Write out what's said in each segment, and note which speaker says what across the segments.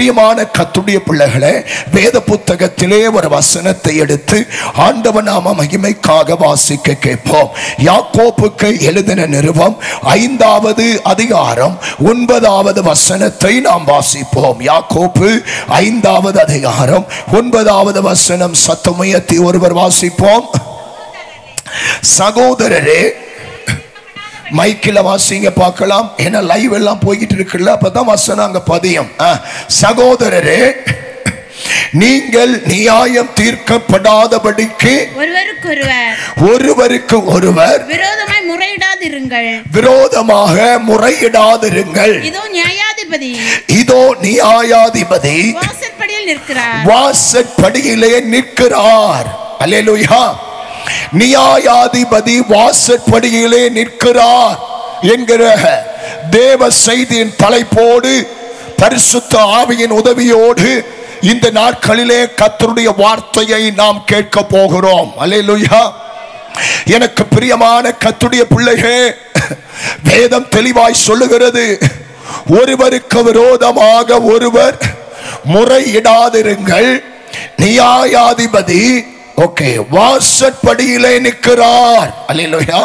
Speaker 1: பிரியமான கர்த்தருடைய பிள்ளைகளே, வேத புத்தகத்திலே ஒரு வசனத்தை எடுத்து ஆண்டவர் நாம மகிமைக்காக வாசிக்க கேட்போம். யாக்கோபுக்கு எழுதின நிருபம் 5வது அதிகாரம் 9வது வசனத்தை நாம் வாசிப்போம். யாக்கோபு 5வது அதிகாரம் 9வது வசனம். சத்தமுயர்த்தி ஒருவர் வாசிப்போம். சகோதரரே, மைக்கில் வாசிங்க பார்க்கலாம், ஏன்னா லைவ் எல்லாம் போய்கிட்டு இருக்குல்ல, அப்பதான் வசனம் அங்க பதியம். சகோதரரே, நீங்கள் நியாயம் தீர்க்கப்படாதபடிக்கு ஒருவருக்கு ஒருவர் விரோதமாக முறையிடாதிருங்கள். இதோ நியாயாதிபதி வாசற்படியிலே நிற்கிறார். அல்லேலூயா. நியாயாதிபதி வாசற்படியிலே நிற்கிறார் என்கிற தேவ செய்தியின் தலைப்போடு பரிசுத்த ஆவியின் உதவியோடு இந்த நாட்களிலே கர்த்தருடைய வார்த்தையை நாம் கேட்க போகிறோம். அல்லேலூயா. எனக்கு பிரியமான கர்த்தருடைய பிள்ளைகளே, வேதம் தெளிவாய் சொல்லுகிறது, ஒருவருக்கு விரோதமாக ஒருவர் முறையிடாதிருங்கள். நியாயாதிபதி வாசற்படியிலே நிற்கிறார். அல்லேலூயா.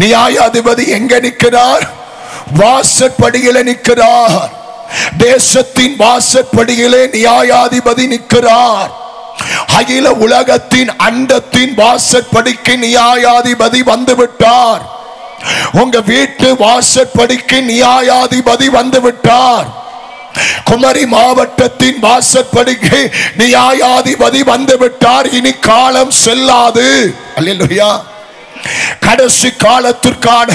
Speaker 1: நியாயாதிபதி எங்க நிற்கிறார்? வாசற்படியிலே நிற்கிறார். தேசத்தின் வாசற்படியிலே நியாயாதிபதி நிற்கிறார். அகில உலகத்தின் அண்டத்தின் வாசற்படிக்கு நியாயாதிபதி வந்துவிட்டார். உங்க வீட்டு வாசற்படிக்கு நியாயாதிபதி வந்துவிட்டார். குமரி மாவட்டத்தின் வாசற்படிக்கு நியாயாதிபதி வந்துவிட்டார். இனி காலம் செல்லாது. அல்லேலூயா. கடைசி காலத்திற்கான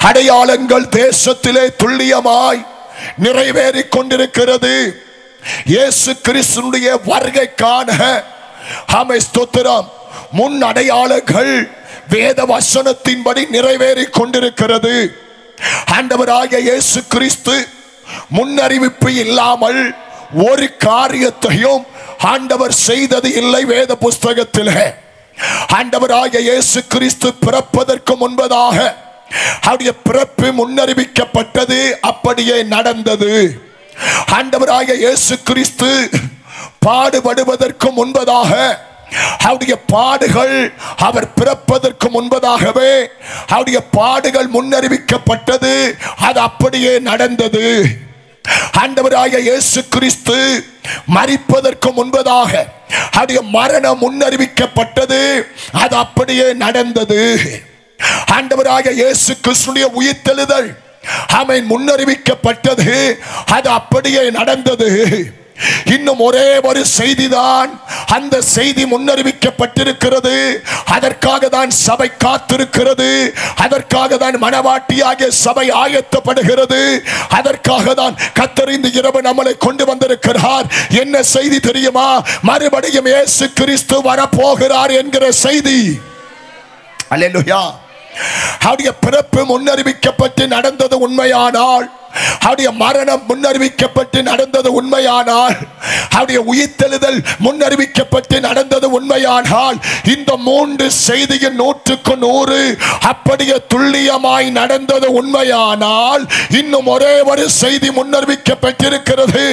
Speaker 1: அடையாளங்கள் தேசத்திலே துல்லியமாய் நிறைவேறிக் கொண்டிருக்கிறது. இயேசு கிறிஸ்துவினுடைய வருகைக்கான ஸ்தோத்திரம் முன் அடையாளங்கள் வேத வசனத்தின்படி நிறைவேறிக் கொண்டிருக்கிறது. ஆண்டவராகிய இயேசு கிறிஸ்து முன்னறிவிப்பு இல்லாமல் ஒரு காரியத்தையும் ஆண்டவர் செய்தது இல்லை வேத புஸ்தகத்தில். ஆண்டவராகிய இயேசு கிறிஸ்து பிறப்பதற்கு முன்பதாக அவருடைய பிறப்பு முன்னறிவிக்கப்பட்டது, அப்படியே நடந்தது. ஆண்டவராகிய இயேசு கிறிஸ்து பாடுபடுவதற்கு முன்பதாக அவருடைய பாடுகள், அவர் பிறப்பதற்கு முன்பதாகவே அவருடைய பாடுகள் முன்னறிவிக்கப்பட்டது, அது அப்படியே நடந்தது. ஆண்டவராகிய இயேசு கிறிஸ்து மரிப்பதற்கு முன்பதாக அவருடைய மரணம் முன்னறிவிக்கப்பட்டது, அது அப்படியே நடந்தது. ஆண்டவராகிய இயேசு கிறிஸ்துவின் உயிர்த்தெழுதல் முன்னறிவிக்கப்பட்டது, அது அப்படியே நடந்தது. இன்னும் ஒரே ஒரு செய்திதான், அந்த செய்தி முன்னறிவிக்கப்பட்டிருக்கிறது. அதற்காக தான் சபை காத்திருக்கிறது. அதற்காக தான் மனவாட்டியாகிய சபை ஆயத்தப்படுகிறது. அதற்காக தான் கர்த்தர் இந்த இரவு நம்மளை கொண்டு வந்திருக்கிறார். என்ன செய்தி தெரியுமா? மறுபடியும் இயேசு கிறிஸ்து வரப்போகிறார் என்கிற செய்தி. அல்லேலூயா. அவருடைய பிறப்பு முன்னறிவிக்கப்பட்டு நடந்தது உண்மையானால், அவருடைய மரணம் முன்னறிவிக்கப்பட்டு நடந்தது உண்மையானால், அவருடைய உயிர்த்தெழுதல் முன்னறிவிக்கப்பட்டு நடந்தது உண்மையானால், இந்த மூன்று செய்தியின் 100க்கு 100 அப்படியே துல்லியமாய் நடந்தது உண்மையானால், இன்னும் ஒரே ஒரு செய்தி முன்னறிவிக்கப்பட்டிருக்கிறது.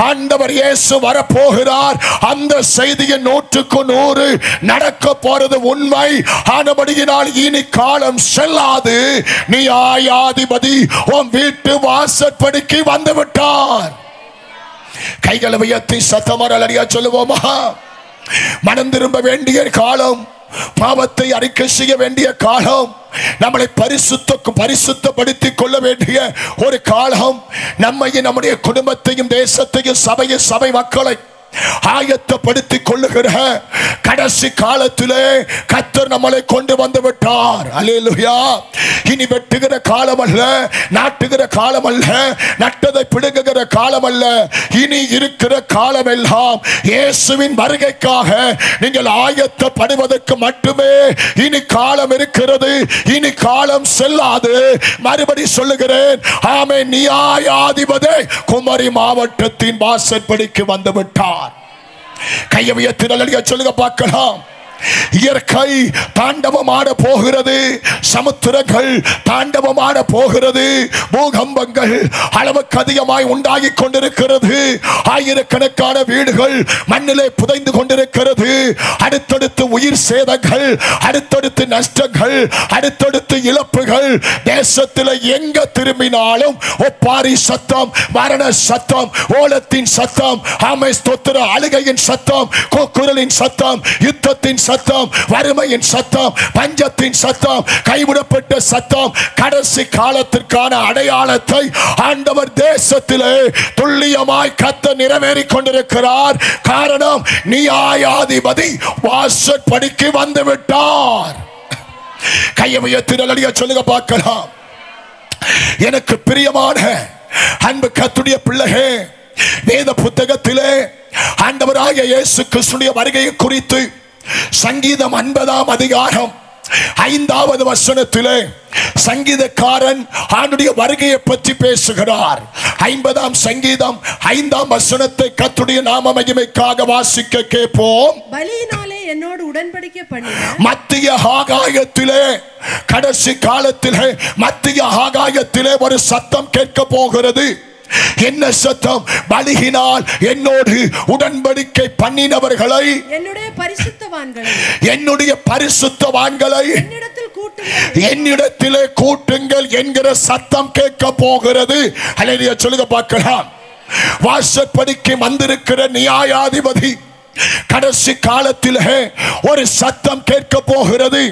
Speaker 1: ஆண்டவர் இயேசு வரப்போகிறார். அந்த செய்தியின் 100க்கு 100 நடக்க போறது உண்மை. ஆனபடியினால் இனி காலம் செல்லாது. நியாயாதிபதி உன் வீட்டு வாசற்படிக்கு வந்து விட்டார். கைகளை உயர்த்தி சத்தமரலடியா சொல்லுவோமா? மனம் திரும்ப வேண்டிய காலம், பாவத்தை அறிக்கை செய்ய வேண்டிய காலம், நம்மளை பரிசுத்தப்படுத்திக் கொள்ள வேண்டிய ஒரு காலம், நம்மையும் நம்முடைய குடும்பத்தையும் தேசத்தையும் சபை மக்களை ஆயத்தப்படுத்திக் கொள்ளுகிற கடைசி காலத்திலே கர்த்தர் நம்மளை கொண்டு வந்து விட்டார். அல்லேலூயா. இனி வெட்டுகிற காலம் அல்ல, நாட்டுகிற காலம் அல்ல, நட்டதை பிடுங்குகிற காலம் அல்ல. இனி இருக்கிற காலம் எல்லாம் இயேசுவின் வருகைக்காக நீங்கள் ஆயத்தப்படுவதற்கு மட்டுமே இனி காலம் இருக்கிறது. இனி காலம் செல்லாது. மறுபடி சொல்லுகிறேன், ஆமென். நியாயாதிபதி குமரி மாவட்டத்தின் வாசற்படிக்கு வந்து விட்டார். கையை உயர்த்தி சொல்லுங்க பார்க்கலாம். இயற்கை தாண்டவமாட போகிறது, சமுத்திரங்கள் தாண்டவமாட போகிறது, பூகம்பங்கள் அளவுக்கு அதிகமாய் உண்டாகி கொண்டிருக்கிறது, ஆயிரக்கணக்கான வீடுகள் மண்ணிலே புதைந்து கொண்டிருக்கிறது, அடுத்தடுத்து உயிர் சேதங்கள், அடுத்தடுத்து நஷ்டங்கள், அடுத்தடுத்து இழப்புகள். தேசத்தில் எங்க திரும்பினாலும் ஒப்பாரி சத்தம், மரண சத்தம், ஓலத்தின் சத்தம், ஆமை ஸ்தோத்திர அழுகையின் சத்தம், கூக்குரலின் சத்தம், யுத்தத்தின் சத்தம், வறுமையின் சத்தம், பஞ்சத்தின் சத்தம், கைவிடப்பட்ட சத்தம். கடைசி காலத்திற்கான அடையாளத்தை ஆண்டவர் தேசத்திலே துல்லியமாய் கத்த நிறைவேறி கொண்டிருக்கிறார். காரணம், நியாயாதிபதி வாசற்படிக்கு வந்து விட்டார். கையமையத்தினடியா சொல்லுங்க பார்க்கலாம். எனக்கு பிரியமான அன்பு கர்த்தருடைய பிள்ளையே, வேத புத்தகத்திலே ஆண்டவராகிய இயேசு கிறிஸ்துவின் வருகையை குறித்து சங்கீதம் 50ஆம் அதிகாரம் 5வது வசனத்திலே சங்கீதக்காரன் ஆண்டுடைய வருகையை பற்றி பேசுகிறார். 50ஆம் சங்கீதம் 5ஆம் வசனத்தை கர்த்தருடைய நாம மகிமைக்காக வாசிக்க கேட்போம்.
Speaker 2: பலியினாலே என்னோடு உடன்படிக்கை பண்ணின
Speaker 1: மத்திய ஆகாயத்திலே, கடைசி காலத்திலே மத்திய ஆகாயத்திலே ஒரு சத்தம் கேட்க போகிறது. என்ன சத்தம்? பலியினால் என்னோடு உடன்படிக்கை பண்ணினவர்களை,
Speaker 2: என்னுடைய பரிசுத்தவான்களை
Speaker 1: என்னிடத்திலே கூட்டுங்கள் என்கிற சத்தம் கேட்க போகிறது. அல்லேலூயா சொல்லுங்க பார்க்கலாம். வாசற்படிக்கு வந்திருக்கிற நியாயாதிபதி கடைசி காலத்திலே ஒரு சத்தம் கேட்க போகிறது.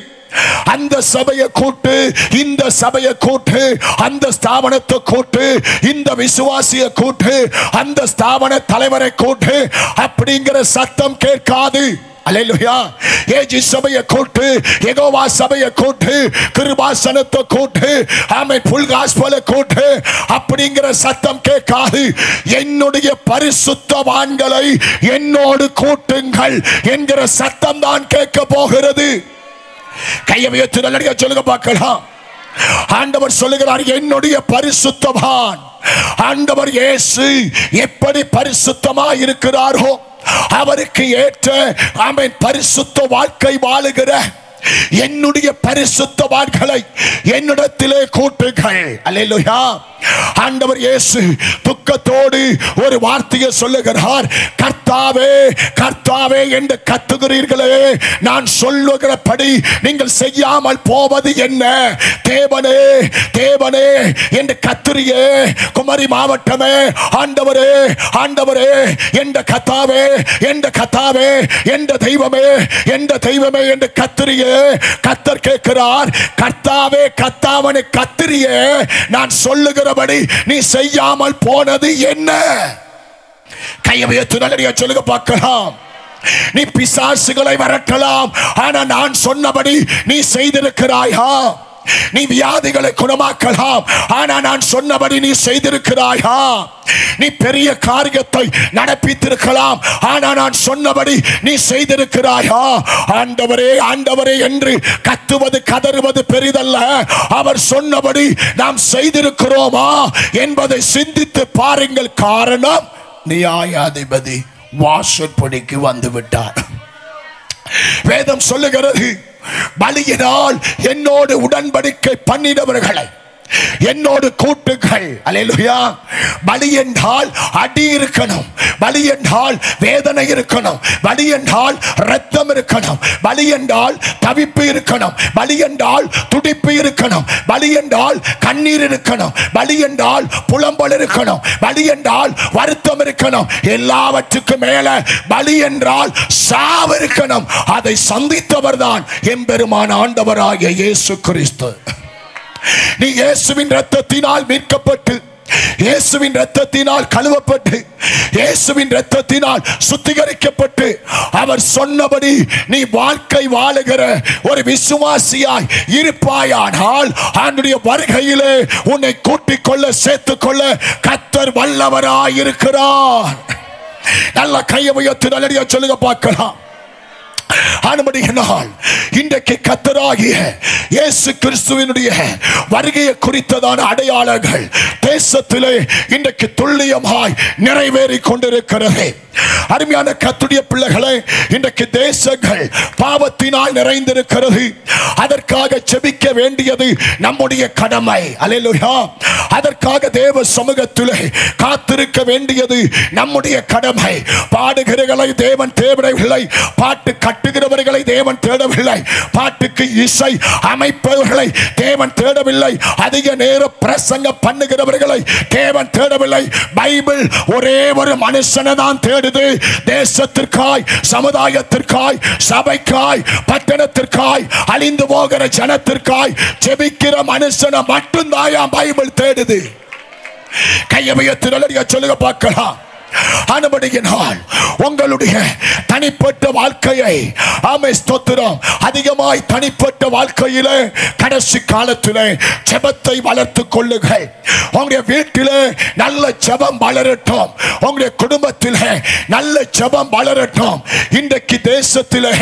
Speaker 1: அந்த சபையை கூட்டு, இந்த சபையை கூட்டு, அந்த ஸ்தாபனத்தை கூட்டு, இந்த விசுவாசிய கூட்டு, அந்த ஸ்தாபன தலைவரை கூட்டு அப்படிங்கிற சத்தம் கேட்காது. அல்லேலூயா. ஏஜி சபையை கூட்டு, யெகோவா சபையை கூட்டு, கிருபாசனத்தை கூட்டு, ஆமென், ஃபுல் காஸ்பலை கூட்டு அப்படிங்கிற சத்தம் கேட்காது. என்னுடைய பரிசுத்தவான்களை என்னோடு கூட்டுங்கள் என்கிற சத்தம் தான் கேட்க போகிறது. கையை உயர்த்தி நல்லடியா சொல்லுங்க பார்க்கலாம். ஆண்டவர் சொல்லுகிறார், என்னுடைய பரிசுத்தவான். ஆண்டவர் இயேசு எப்படி பரிசுத்தமாய் இருக்கிறாரோ அவருக்கு ஏற்ற ஆமென் பரிசுத்த வாழ்க்கை வாழுகிற என்னுடைய பரிசுத்தவான்களை என்னிடத்திலே கூட்டுங்கள். அல்லேலூயா. ஆண்டவர் இயேசு துக்கத்தோடு ஒரு வார்த்தையை சொல்லுகிறார். கர்த்தாவே கர்த்தாவே என்று கத்துகிறீர்களே, நான் சொல்லுகிறபடி நீங்கள் செய்யாமல் போவது என்ன? தேவனே தேவனே என்று கத்துறியே குமரி மாவட்டமே, ஆண்டவரே ஆண்டவரே என்ற கத்தாவே என்ற கத்தாவே என்ற தெய்வமே என்ற தெய்வமே என்று கத்துறியே. கர்த்தர் கேட்கிறார், கர்த்தாவே கர்த்தாவனை கத்திரியே, நான் சொல்லுகிறபடி நீ செய்யாமல் போனது என்ன? கையை துணலியா சொல்லுங்க பார்க்கலாம். நீ பிசாசுகளை விரட்டலாம், ஆனா நான் சொன்னபடி நீ செய்திருக்கிறாயா? நீ வியாதிகளை குணமாக்கலாம், ஆனா நான் சொன்னபடி நீ செய்திருக்கிறாயா? நீ பெரிய காரியத்தை நடப்பித்திருக்கலாம், ஆனா நான் சொன்னபடி நீ செய்திருக்கிறாயா? ஆண்டவரே ஆண்டவரே என்று கத்துவது கதறுவது பெரிதல்ல, அவர் சொன்னபடி நாம் செய்திருக்கிறோமா என்பதை சிந்தித்து பாருங்கள். காரணம், நியாயாதிபதி வாசற்படிக்கு வந்து விட்டார். வேதம் சொல்லுகிறது, பலியினால் என்னோடு உடன்படிக்கை பண்ணினவர்களை என்னோடு கூட்டுகள். அல்லேலூயா. பலி என்றால் அடி இருக்கணும், பலி என்றால் வேதனை இருக்கணும், பலி என்றால் ரத்தம் இருக்கணும், பலி என்றால் தவிப்பு இருக்கணும், பலி என்றால் துடிப்பு இருக்கணும், பலி என்றால் கண்ணீர் இருக்கணும், பலி என்றால் புலம்பல் இருக்கணும், பலி என்றால் வருத்தம் இருக்கணும். எல்லாவற்றுக்கும் மேல பலி என்றால் சாவு இருக்கணும். அதை சந்தித்தவர் தான் எம்பெருமான் ஆண்டவராகிய இயேசு கிறிஸ்து. நீ இயேசுவின் இரத்தத்தினால் மீட்கப்பட்டு, இயேசுவின் இரத்தத்தினால் கழுவப்பட்டு, இயேசுவின் இரத்தத்தினால் சுத்திகரிக்கப்பட்டு, அவர் சொன்னபடி நீ வாழ்க்கை வாழுகிற ஒரு விசுவாசியாய் இருப்பாயானால் ஆண்டுடைய வருகையிலே உன்னை கூட்டிக் கொள்ள சேர்த்துக் கொள்ள கர்த்தர் வல்லவராய் இருக்கிறார். நல்ல கையை உயர்த்தி நல்லடியா சொல்லுங்க பார்க்கலாம். ஆனபடியினால் இன்றைக்கு கர்த்தராகிய இயேசு கிறிஸ்துவினுடைய வருகையை குறித்ததான அடையாளங்கள் தேசத்திலே இன்றைக்கு துல்லியமாய் நிறைவேறி கொண்டிருக்கிறது. அருமையான கர்த்தருடைய பிள்ளைகளே, இன்றைக்கு தேசங்கள் பாவத்தினால் நிறைந்திருக்கிறது. அதற்காக ஜெபிக்க வேண்டியது நம்முடைய கடமை. அல்லேலூயா. அதற்காக தேவ சமூகத்திலே காத்திருக்க வேண்டியது நம்முடைய கடமை. பாடுகிறவர்களை தேவன் தேடவில்லை, பாட்டு கட்டுகிறவர்களை தேவன் தேடவில்லை, பாட்டுக்கு இசை அமைப்பவர்களை தேவன் தேடவில்லை, அதிக நேரம் பிரசங்க பண்ணுகிறவர்களை தேவன் தேடவில்லை. பைபிள் ஒரே ஒரு மனுஷனை தான் தேடுது. தேசத்திற்காய், சமுதாயத்திற்காய், சபைக்காய், பட்டணத்திற்காய், அழிந்து போகிற ஜனத்திற்காய் ஜெபிக்கிற மனுஷனை மட்டும்தான் பைபிள் தேடுது. கையமையத்திற்கு சொல்லுங்க பார்க்கலாம். அனுமதியினால் உங்களுடைய தனிப்பட்ட வாழ்க்கையை ஆமென் ஸ்தோத்திரம் அதிகமாய் தனிப்பட்ட வாழ்க்கையிலே கடைசி காலத்திலே ஜெபத்தை வளர்த்துக் கொள்ளுங்கள். உங்களுடைய வீட்டிலே நல்ல ஜெபம் வளரட்டும், உங்களுடைய குடும்பத்திலே நல்ல ஜெபம் வளரட்டும். இன்றைக்கு தேசத்திலே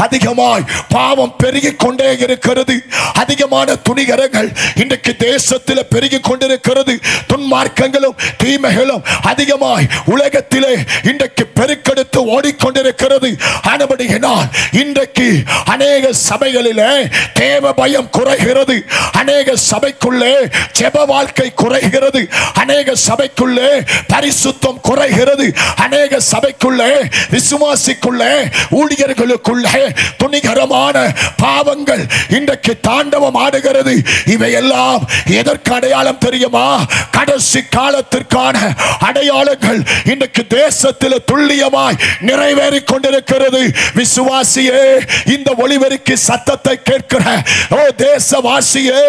Speaker 1: அதிகமாய் பாவம் பெருகிக் கொண்டே இருக்கிறது. அதிகமான துணிகரங்கள் இன்றைக்கு தேசத்தில் பெருகிக் கொண்டிருக்கிறது. துன்மார்க்கங்களும் தீமைகளும் அதிகமாய் உலகத்திலே இன்றைக்கு பெருக்கெடுத்து ஓடிக்கொண்டிருக்கிறது. ஆனபடியினால் இன்றைக்கு அநேக சபைகளிலே தேவ பயம் குறைகிறது, அநேக சபைக்குள்ளே ஜெப வாழ்க்கை குறைகிறது, அநேக சபைக்குள்ளே பரிசுத்தம் குறைகிறது, அநேக சபைக்குள்ளே விசுவாசிக்குள்ளே ஊழியர்களுக்குள்ளே துணிகரமான பாவங்கள் இன்றைக்கு தாண்டவம் ஆடுகிறது. இவையெல்லாம் எதற்கு அடையாளம் தெரியுமா? கடைசி காலத்திற்கான அடையாளங்கள் இன்றைக்கு தேசத்தில் துல்லியமாய் நிறைவேறிக் கொண்டிருக்கிறது. விசுவாசியே, இந்த ஒளிபெருக்கி சத்தத்தை கேட்கிற ஓ தேசவாசியே,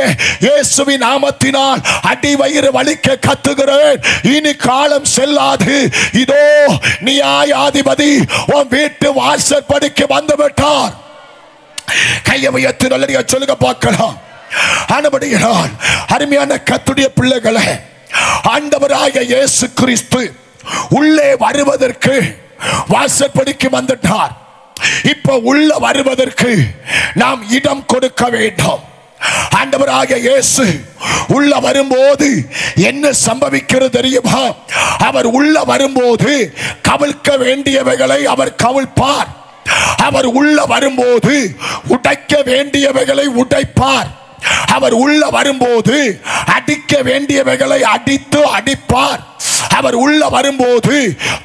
Speaker 1: இயேசுவின் நாமத்தினால் அடி வயிறு வலிக்க கத்துகிறேன். இனி காலம் செல்லாது. இதோ நியாயாதிபதி உன் வீட்டு வாசற்படிக்கு வந்துவிட்டார். கையமையத்து நல்ல சொல்லுங்க பார்க்கலாம். ஆனபடியால் அருமையான கர்த்தருடைய பிள்ளைகளே, ஆண்டவராகிய இயேசு கிறிஸ்து உள்ளே வருவதற்கு வாசற்படிக்கு வந்துட்டார். இப்ப உள்ள வருவதற்கு நாம் இடம் கொடுக்க வேண்டும். ஆண்டவராகிய இயேசு உள்ள வரும்போது என்ன சம்பவிக்கிறது தெரியுமா? அவர் உள்ள வரும்போது கவிழ்க்க வேண்டியவைகளை அவர் கவிழ்ப்பார். அவர் உள்ள வரும்போது உடைக்க வேண்டியவைகளை உடைப்பார். அவர் உள்ள வரும்போது அடிக்க வேண்டியவைகளை அடித்து அடிப்பார். அவர் உள்ள வரும்போது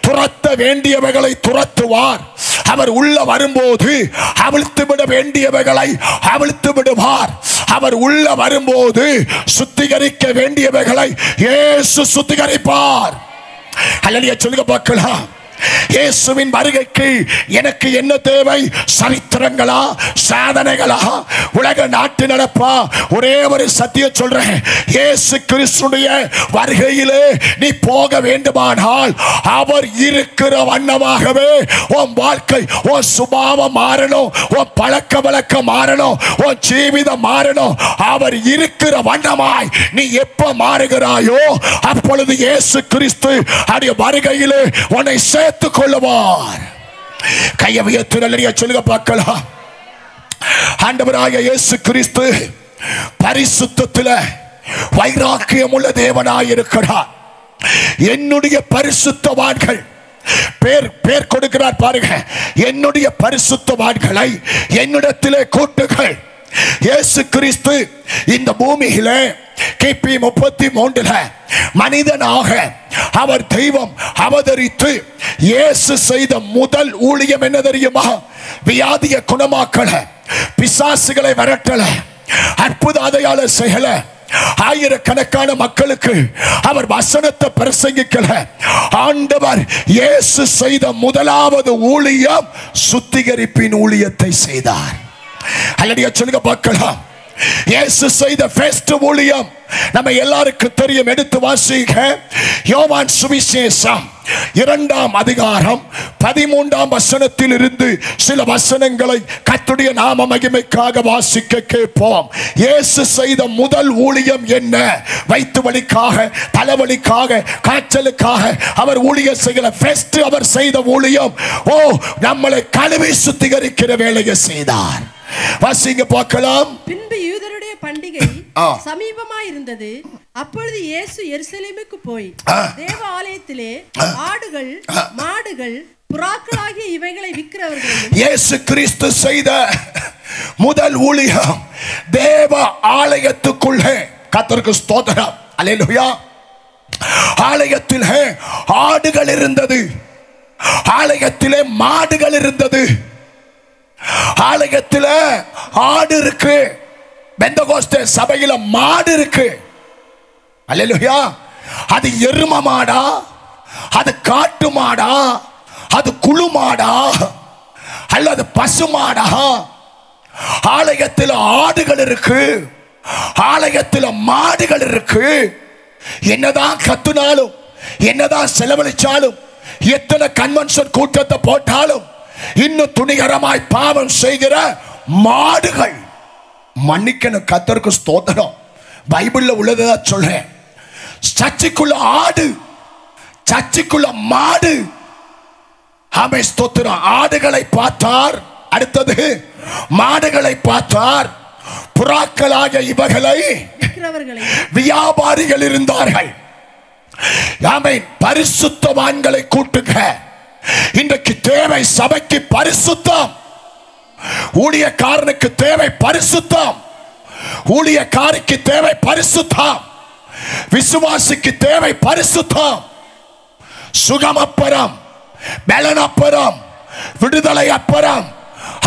Speaker 1: துரத்த வேண்டியவைகளை துரத்துவார். அவர் உள்ள வரும்போது அவிழ்த்து விட வேண்டியவைகளை அவிழ்த்து விடுவார். அவர் உள்ள வரும்போது சுத்திகரிக்க வேண்டியவைகளை இயேசு சுத்திகரிப்பார். அல்லேலூயா சொல்லுங்க பார்க்கலாம். இயேசுவின் வருகைக்கு எனக்கு என்ன தேவை? சரித்திரங்களா, சாதனைகளா, உலக நாட்டு நடப்பா? ஒரே ஒரு சத்தியம் சொல்றேன். இயேசு கிறிஸ்துடைய வருகையிலே நீ போக வேண்டுமானால் அவர் இருக்கிற வண்ணமாகவே உன் வாழ்க்கை, உன் சுபாவம் மாறணும், உன் பழக்க வழக்கம் மாறணும், உன் ஜீவிதம் மாறணும். அவர் இருக்கிற வண்ணமாய் நீ எப்ப மாறுகிறாயோ அப்பொழுது இயேசு கிறிஸ்து அவருடைய வருகையிலே உன்னை சேர்த்துக் கொள்ளுவார். கையை உயர்த்தி நல்ல சொல்லுங்க பார்க்கலாம். ஆண்டவராகிய இயேசு கிறிஸ்து பரிசுத்தத்திலே வைராக்கியம் உள்ள தேவனாய் இருக்கிறார். என்னுடைய பரிசுத்தவான்கள் பேர் கொடுக்கிறார் பாருங்க. என்னுடைய பரிசுத்தவான்களை என்னிடத்திலே கூட்டுகள். இயேசு கிறிஸ்து இந்த பூமியிலே கிபி 33 மனிதனாக அவர் தெய்வம் அவதரித்து இயேசு செய்த முதல் ஊழியம் என்ன தெரியுமா? வியாதியை குணமாக்கல, பிசாசுகளை விரட்டல, அற்புத அடையாள செய்யல, ஆயிரக்கணக்கான மக்களுக்கு அவர் வசனத்தை பிரசங்கிக்கல. ஆண்டவர் இயேசு செய்த முதலாவது ஊழியம் சுத்திகரிப்பின் ஊழியத்தை செய்தார். அல்லேலூயா சொல்லுங்க பார்க்கலாம். இயேசு செய்த ஃபர்ஸ்ட் ஊழியம் நம்ம எல்லாருக்கும் தெரியும். எடுத்து வாசிங்க. யோவான் சுவிசேஷம் 2ஆம் அதிகாரம் 13ஆம் வசனத்தில் இருந்து சில வசனங்களை கர்த்தருடைய நாம மகிமைக்காக வாசிக்க கேட்போம். இயேசு செய்த முதல் ஊழியம் என்ன? வயிற்று வலிக்காக, தலைவலிக்காக, காய்ச்சலுக்காக அவர் ஊழியம் செய்யல. ஃபர்ஸ்ட் அவர் செய்த ஊழியம் நம்மளை கழுவி சுத்திகரிக்கிற வேலையை செய்தார். வாசிங்க பார்க்கலாம்.
Speaker 2: பின்பு யூதருடைய பண்டிகை சமீபமாய் இருந்தது. அப்பொழுது இயேசு எருசலேமுக்கு போய் தேவ ஆலயத்திலே ஆடுகள், மாடுகள், புறாக்களாகிய இவைகளை விற்கிறவர்களையும்.
Speaker 1: இயேசு கிறிஸ்து செய்த முதல் ஊழியம் தேவ ஆலயத்துக்குள்ளே, கர்த்தருக்கு ஸ்தோத்திரம், அல்லேலூயா, ஆலயத்திலே ஆடுகள் இருந்தது, ஆலயத்திலே மாடுகள் இருந்தது, ஆலயத்திலே ஆடு இருக்கு, பெந்தகோஸ்தே சபையில மாடு இருக்கு, அல்லேலூயா. அது எரும மாடா, அது காட்டு மாடா, அது குழு மாடா அல்லது பசு மாடா? ஆலயத்தில் ஆடுகள் இருக்கு, ஆலயத்தில் மாடுகள் இருக்கு. என்னதான் கத்துனாலும், என்னதான் செலவழிச்சாலும், எத்தனை கன்வென்ஷன் கூட்டத்தை போட்டாலும், இன்னும் துணிகரமாய் பாவம் செய்கிற மாடுகள். மன்னிக்கணும், கர்த்தருக்கு ஸ்தோத்திரம். பைபிள்ல உள்ளதான் சொல்றேன். சர்ச்சுக்குள்ள ஆடு, சர்ச்சுக்குள்ள மாடு. ஆமே, ஸ்தோத்திரம். ஆடுகளை பார்த்தார், அடுத்தது மாடுகளை பார்த்தார். புறாக்களாக இவர்களை வியாபாரிகள் இருந்தார்கள். ஆமென். பரிசுத்தவான்களை கூட்டுங்க. இன்றைக்கு தேவை சபைக்கு பரிசுத்தம். ஊழியக்காரனுக்கு தேவை பரிசுத்தம், ஊழியக்காரிக்கு தேவை பரிசுத்தம், விசுவாசிக்கு தேவை பரிசுத்தம். சுகம் அப்புறம், பலன் அப்புறம், விடுதலை அப்புறம்,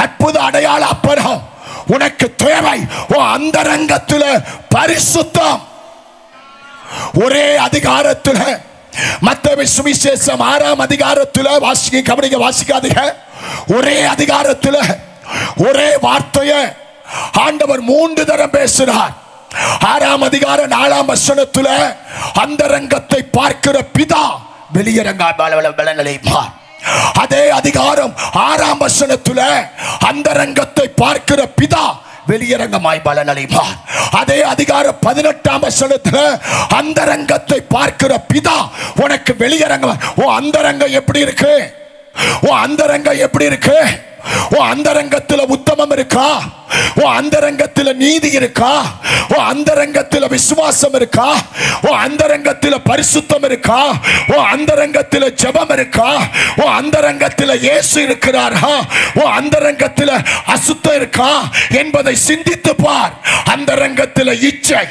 Speaker 1: அற்புத அடையாள அப்புறம், உனக்கு தேவை அந்தரங்கத்தில் பரிசுத்தம். ஒரே அதிகாரத்தில் மத்தேயு சுவிசேஷம் 6ஆம் அதிகாரத்தில் வாசிக்காதீங்க. ஒரே அதிகாரத்தில் ஒரே வார்த்தையை ஆண்டவர் 3 தரம் பேசுகிறார். 6ஆம் அதிகாரம் 4ஆம் வசனத்தில் அந்தரங்கத்தை பார்க்கிற பிதா வெளியரங்க பலனை பார். அதே அதிகாரம் 6ஆம் வசனத்தில் அந்தரங்கத்தை பார்க்கிற பிதா வெளியரங்கமாய் பலனளிப்பார். அதே அதிகாரம் 18ஆம் வசனத்தில் அந்தரங்கத்தை பார்க்கிற பிதா உனக்கு வெளியரங்கம். ஓ அந்தரங்கம் எப்படி இருக்கு? ஓ அந்தரங்கம் எப்படி இருக்கு? ஓ அந்தரங்கத்தில் உத்தமம் இருக்கா? ஓ அந்தரங்கத்தில் நீதி இருக்கா? ஓ அந்தரங்கத்தில் விசுவாசம் இருக்கா? ஓ அந்தரங்கத்தில் பரிசுத்தம் இருக்கா? ஓ அந்தரங்கத்தில் ஜெபம் இருக்கா? ஓ அந்தரங்கத்தில் இயேசு இருக்கிறாரா? ஓ அந்தரங்கத்தில் அசுத்தம் இருக்கா என்பதை சிந்தித்து பார். அந்தரங்கத்தில் இச்சை,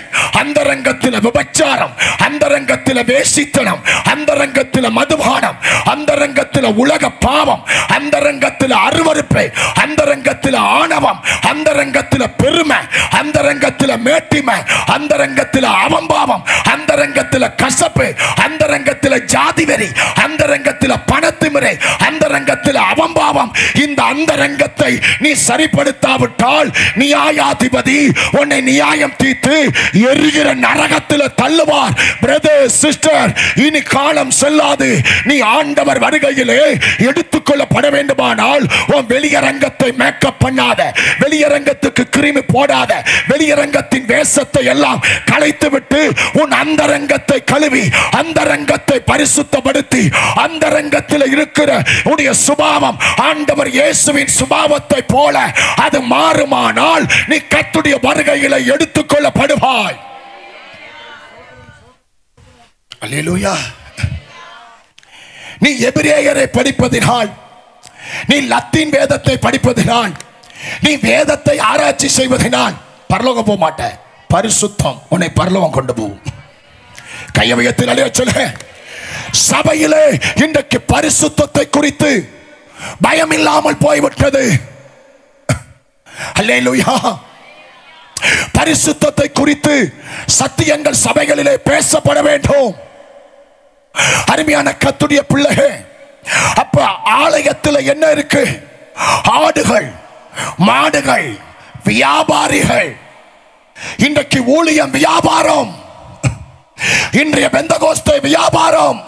Speaker 1: அந்தரங்கத்தில் விபச்சாரம், அந்தரங்கத்தில் வேசித்தனம், அந்தரங்கத்தில் மதுபானம், அந்தரங்கத்தில் உலக பாவம், அந்தரங்கத்தில் அருவருப்பு, அந்தரங்கத்தில் ஆணவம், அந்தரங்கத்தில் பெருமை, அந்தரங்கத்தில் மேட்டிமை, அந்தரங்கத்தில் அவம்பாவம், அந்தரங்கத்தில் கசப்பு, அந்தரங்கத்தில் ஜாதி வெறி, அந்தரங்கத்தில் பணத்திமிரை, அந்தரங்கத்தில் அவம்பாவம். இந்த அந்தரங்கத்தை நீ சரிப்படுத்தாவிட்டால் நியாயாதிபதி உன்னை நியாயம் தீர்த்து எரிகிற நரகத்தில் தள்ளுவார். பிரதர் சிஸ்டர், இனி காலம் செல்லாது. நீ ஆண்டவர் வருகையிலே எடுத்துக்கொள்ளப்பட வேண்டுமானால் உன் வெளியரங்கத்தை மேக்கப் பண்ணாத, வெளியரங்கத்துக்கு கிருமி போடாத, வெளியரங்கத்தின் வேஷத்தை எல்லாம் களைத்து விட்டு உன் அந்தரங்கத்தை கழுவி அந்தரங்கத்தை பரிசுத்தப்படுத்தி அந்தரங்கத்தில் இருக்கிற உடைய சுபாவம் ஆண்டவர் இயேசுவின் சுபாவத்தை போல அது மாறுமானால் நீ கர்த்தருடைய வருகையிலே எடுத்துக்கொள்ளப்படுவாய். அல்லேலூயா. நீ எபிரேயரை படிப்பதினால், நீ லத்தீன் வேதத்தை படிப்பதினால், நீ வேதத்தை ஆராய்ச்சி செய்வதனால் பரலோகம் போக மாட்ட. பரிசுத்தம் உன்னை பரலோகம் கொண்டு போகும். கையவயத்தில் அலைய சொல்ல, சபையிலே இன்றைக்கு பரிசுத்தத்தை குறித்து பயம் இல்லாமல் போய்விட்டது. அல்லேலூயா. பரிசுத்தத்தை குறித்து சத்தியங்கள் சபைகளிலே பேசப்பட வேண்டும். அருமையான கர்த்தருடைய பிள்ளைகளே, அப்ப ஆலயத்தில் என்ன இருக்கு? ஆடுகள், மாடுகள், வியாபாரிகள். இன்றைக்கு ஊழியம் வியாபாரம், இன்றைய பெந்தகோஸ்தே வியாபாரம்,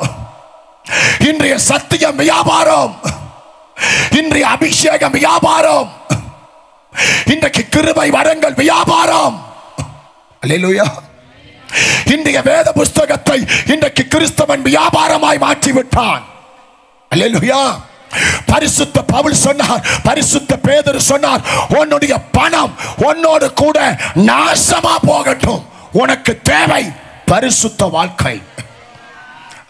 Speaker 1: இன்றைய சத்தியம் வியாபாரம், இன்றைய அபிஷேகம் வியாபாரம், இன்றைக்கு கிருபை வரங்கள் வியாபாரம். அல்லேலூயா. இன்றைய வேத புஸ்தகத்தை இன்றைக்கு கிறிஸ்தவன் வியாபாரமாய் மாற்றி விட்டான். அல்லேலூயா. பரிசுத்த பவுல் சொன்னார், பரிசுத்த பேதுரு சொன்னார், உன்னுடைய பணம் உன்னோடு கூட நாசமா போகட்டும், உனக்கு தேவை பரிசுத்த வாழ்க்கை.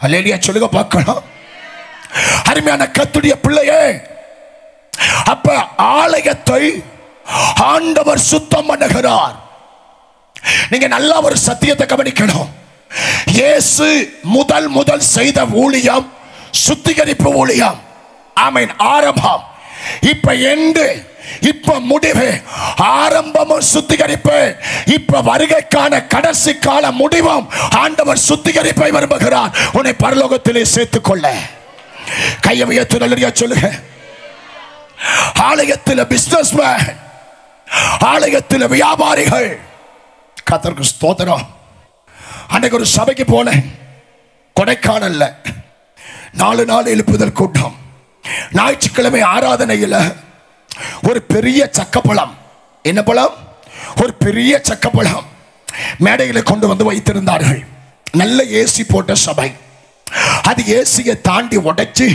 Speaker 1: அல்லேலூயா. சொல்லுங்க பார்க்கலாம். அருமையான கர்த்தருடைய பிள்ளையே, அப்ப ஆலயத்தை ஆண்டவர் சுத்தம் பண்ணுகிறார். நீங்க நல்ல ஒரு சத்தியத்தை கவனிக்கணும். இயேசு முதல் செய்த ஊழியம் சுத்திகரிப்பு ஊழியம். ஆமென். ஆரம்பம். இப்ப எண்டு, இப்ப முடிவு. ஆரம்பமும் சுத்திகரிப்பு, இப்ப வருகைக்கான கடைசி கால முடிவும் ஆண்டவர் சுத்திகரிப்பை விரும்புகிறார். உன்னை பரலோகத்திலே சேர்த்துக் கொள்ள கையை உயர்த்தி நல்ல சொல்லுங்க. ஆலயத்தில் பிசினஸ்மேன், ஆலயத்தில் வியாபாரிகள். கர்த்தருக்கு ஸ்தோத்திரம். அன்னைக்கு ஒரு சபைக்கு போனேன், கொடைக்கானல்ல. 4 நாள் எழுப்புதல் கூட்டம். ஞாயிற்றுக்கிழமை ஆராதனையில் ஒரு பெரிய சக்கப்பழம், என்ன பழம்? ஒரு பெரிய சக்கப்பழம் மேடையில் கொண்டு வந்து வைத்திருந்தார்கள். நல்ல ஏசி போட்ட சபை. அது ஏசியை தாண்டி உடைச்சு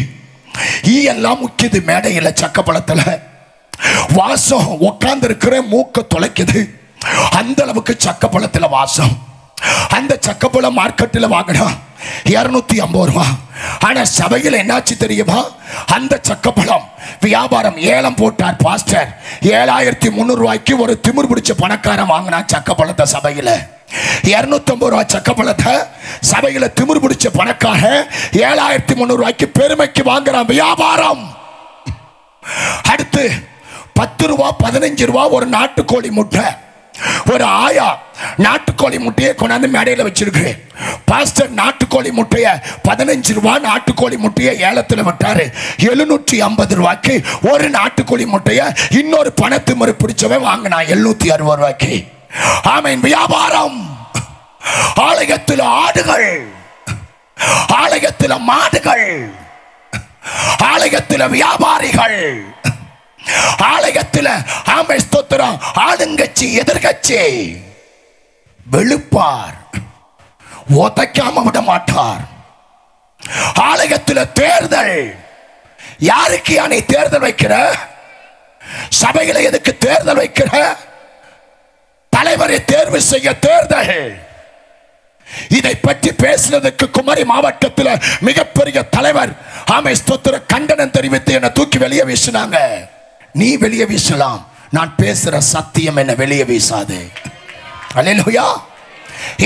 Speaker 1: ஈ எல்லாம் முக்கியது. மேடையில் சக்கப்பழத்தில் வாசம், உட்கார்ந்து இருக்கிற மூக்க தொலைக்குது. அந்த அளவுக்கு சக்கப்பழத்தில் வாசம். அந்த சக்கப்பழம் மார்க்கெட்டில் வாங்கினா 250 ரூபா. ஆனா சபையில் என்னாச்சு தெரியுமா? அந்த சக்கப்பழம் வியாபாரம் ஏலம் போட்டார் பாஸ்டர். 7300 ரூபாய்க்கு ஒரு திமிர் பிடிச்ச பணக்காரன் வாங்கினா சக்கப்பழத்தை சபையில். 250 ரூபாய் சக்கப்பழத்தை சபையில் திமிர் பிடிச்ச பணக்காரன் 7300 ரூபாய்க்கு பெருமைக்கு வாங்குறான் வியாபாரம். அடுத்து 10 ரூபா 15 ரூபா ஒரு நாட்டுக்கோழி முட்டை. ஒரு ஆயா நாட்டுக்கோழி முட்டையை கொண்டாந்து மேடையில் வச்சிருக்கு. பாஸ்டர் நாட்டுக்கோழி முட்டையை 15 ரூபா நாட்டுக்கோழி முட்டையை ஏலத்தில் விட்டாரு. 750 ரூபாய்க்கு ஒரு நாட்டுக்கோழி முட்டையை இன்னொரு பணத்து முறை பிடிச்சவன் வாங்கினா 760 ரூபாய்க்கு. ஆமென். வியாபாரம். ஆலயத்தில் ஆடுகள், ஆலயத்தில் மாடுகள், ஆலயத்தில் வியாபாரிகள், ஆலயத்தில் ஆமை ஸ்தோத்திரம் ஆளுங்கட்சி எதிர்கட்சி. வெளுப்பார், உதைக்காம விட மாட்டார். ஆலயத்தில் தேர்தல். யாருக்கு நீ தேர்தல் வைக்கிற? சபைகளை எதுக்கு தேர்தல் வைக்கிற? தலைவரை தேர்வு செய்ய தேர்தல். இதை பற்றி பேசினதுக்கு குமரி மாவட்டத்தில் மிகப்பெரிய தலைவர் ஆமை ஸ்தோத்திர கண்டனம் தெரிவித்து என்னை தூக்கி வெளியே வீசினாங்க. நீ வெளியே வீசலாம், நான் பேசுற சத்தியம் என்ன வெளியே வீசாது. அல்லேலூயா.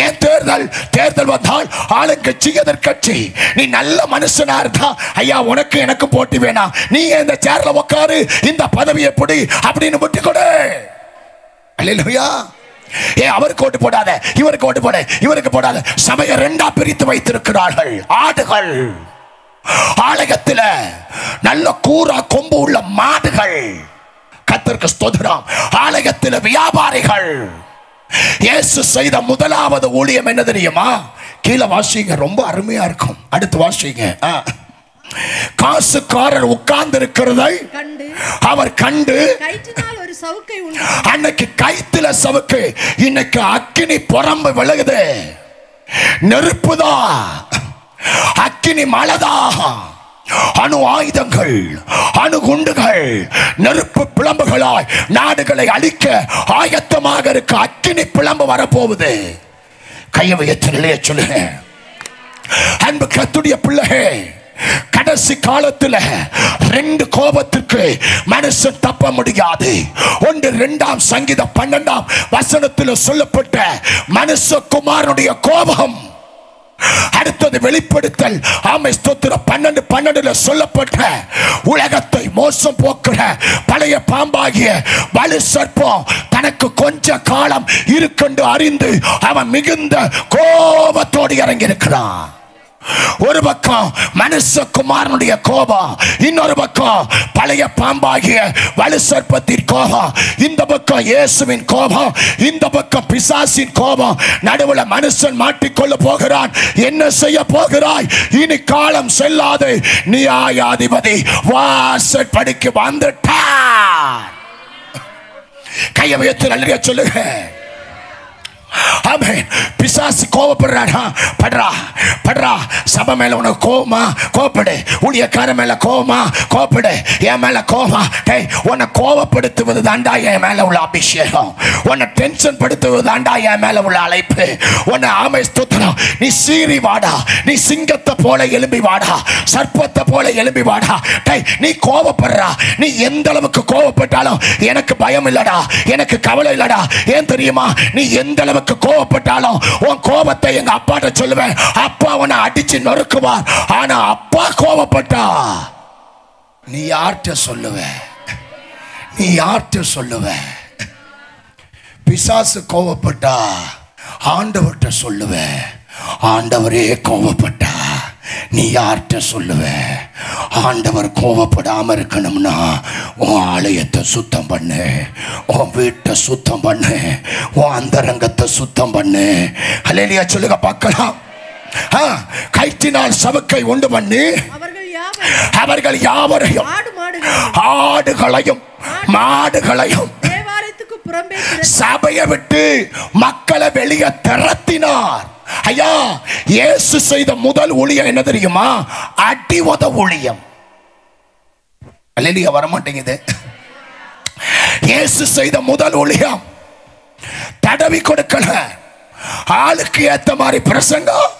Speaker 1: ஏன் தேர்தல்? தேர்தல் வந்தால் ஆளுங்கட்சி எதிர்கட்சி. நீ நல்ல மனுஷனா இருந்தா ஐயா உனக்கு எனக்கு போட்டி வேணாம், நீ இந்த சேர்ல உட்காரு, இந்த பதவியை பிடி அப்படின்னு விட்டு கொடு. அல்லேலூயா. ஏன் அவருக்கு ஓட்டு போடாத, இவருக்கு ஓட்டு போட, இவருக்கு போடாத. சபையை 2ஆ பிரித்து வைத்திருக்கிறார்கள். ஆடுகள். ஆலயத்தில் நல்ல கூரா கொம்பு உள்ள மாடுகள். கர்த்தருக்கு ஸ்தோத்திரம். ஆலயத்தில் வியாபாரிகள். இயேசு செய்த முதலாவது ஊழியம் என்ன தெரியுமா? கீழே வாசிங்க, ரொம்ப அருமையா இருக்கும். அடுத்து வாசிங்க. காசுக்காரர் உட்கார்ந்து இருக்கிறதை அவர் கண்டு
Speaker 2: ஒரு சவுக்கை உண்டு.
Speaker 1: அன்னைக்கு கைத்துல சவுக்கு, இன்னைக்கு அக்கினி புறம்பு விலகுது. நெருப்புதா, அக்கினி மலதா, அணு ஆயுதங்கள், அணு குண்டுகள், நெருப்பு பிளம்புகளாய் நாடுகளை அழிக்க ஆயத்தமாக இருக்க அக்கினி பிளம்பு வரப்போகுது. கையை உயர்த்தி சொல்லுங்க. அன்பு கர்த்தருடைய பிள்ளையே, கடைசி காலத்தில் 2 கோபத்திற்கு மனுஷன் தப்ப முடியாது. 2ஆம் சங்கீதம் 12ஆம் வசனத்தில் சொல்லப்பட்ட மனுஷகுமாரனுடைய கோபம். அடுத்தது வெளிப்படுத்தல் ஆமை ஸ்தோத்திரம் 12:12 சொல்லப்பட்ட உலகத்தை மோசம் போக்குற பழைய பாம்பாகிய வலு சர்ப்பம் தனக்கு கொஞ்ச காலம் இருக்கென்று அறிந்து அவன் மிகுந்த கோபத்தோடு இறங்கி இருக்கிறான். ஒரு பக்கம் மனுஷகுமாரனுடைய கோபம், இன்னொரு பக்கம் பழைய பாம்பாகிய வலு சர்ப்பத்தின் கோபம், இந்த பக்கம் இயேசுவின் கோபம், இந்த பக்கம் பிசாசின் கோபம். நடுவில் மனுஷன் மாட்டிக்கொள்ள போகிறான். என்ன செய்ய போகிறாய்? இனி காலம் செல்லாது, நியாயாதிபதி வாசற்படிக்கு வந்துட்டார். கையை உயர்த்தி நல்ல சொல்லுங்க. ஆமென். பிசாசு கோவப்படுறாடா, படுறா படுறா. சபை மேல உனக்கு கோவமா, கோவப்படு. ஊழியக்கார மேல கோவமா, கோவப்படு. என் மேல கோவமா, டேய் உன்னை கோவப்படுத்துவது தாண்டா என் மேல உள்ள அபிஷேகம். உன்னை டென்ஷன் படுத்துவது தாண்டா என் மேல உள்ள அழைப்பு. உன்னை ஆமை ஸ்தோத்திரம். நீ சீறி வாடா, நீ சிங்கத்தை போல எழும்பி வாடா, சர்ப்பத்தை போல எழும்பி வாடா. டேய் நீ கோவப்படுறா, நீ எந்த அளவுக்கு கோவப்பட்டாலும் எனக்கு பயம் இல்லடா, எனக்கு கவலை இல்லடா. ஏன் தெரியுமா? நீ எந்த அளவுக்கு கோவப்பட்டாலும் உன் கோபத்தை எங்க அப்பாட்ட சொல்லுவேன். அப்பா உன்னை அடிச்சு நொறுக்குவார். ஆனா அப்பா கோவப்பட்டா நீ யார்கிட்ட சொல்லுவ? நீ யார்கிட்ட சொல்லுவ? பிசாசு கோவப்பட்டா ஆண்டவர்கிட்ட சொல்லுவ. ஆண்டவரே கோவப்பட்டா நீ யார்கிட்ட சொல்லுவ? ஆண்டவர் கோவப்படாம இருக்கணும்னா உன் ஆலயத்தை சுத்தம் பண்ணு, உன் வீட்டை சுத்தம் பண்ணு, உன் அந்தரங்கத்தை சுத்தம் பண்ணு. ஹல்லேலூயா சொல்லுங்க பார்க்கலாம். கயிற்றினால் சவுக்கை உண்டு பண்ணி அவர்கள் யாவரையும் ஆடுகளையும் மாடுகளையும் சபையை விட்டு மக்களை வெளியே திரட்டினார். ஐயா, இயேசு செய்த முதல் ஊழியம் என்ன தெரியுமா? அடி உத ஊழியம். அல்லேலூயா வர மாட்டேங்குது. இயேசு செய்த முதல் ஊழியம் தடவி கொடுக்கல. ஆளுக்கு ஏத்த மாதிரி பிரசங்கம்,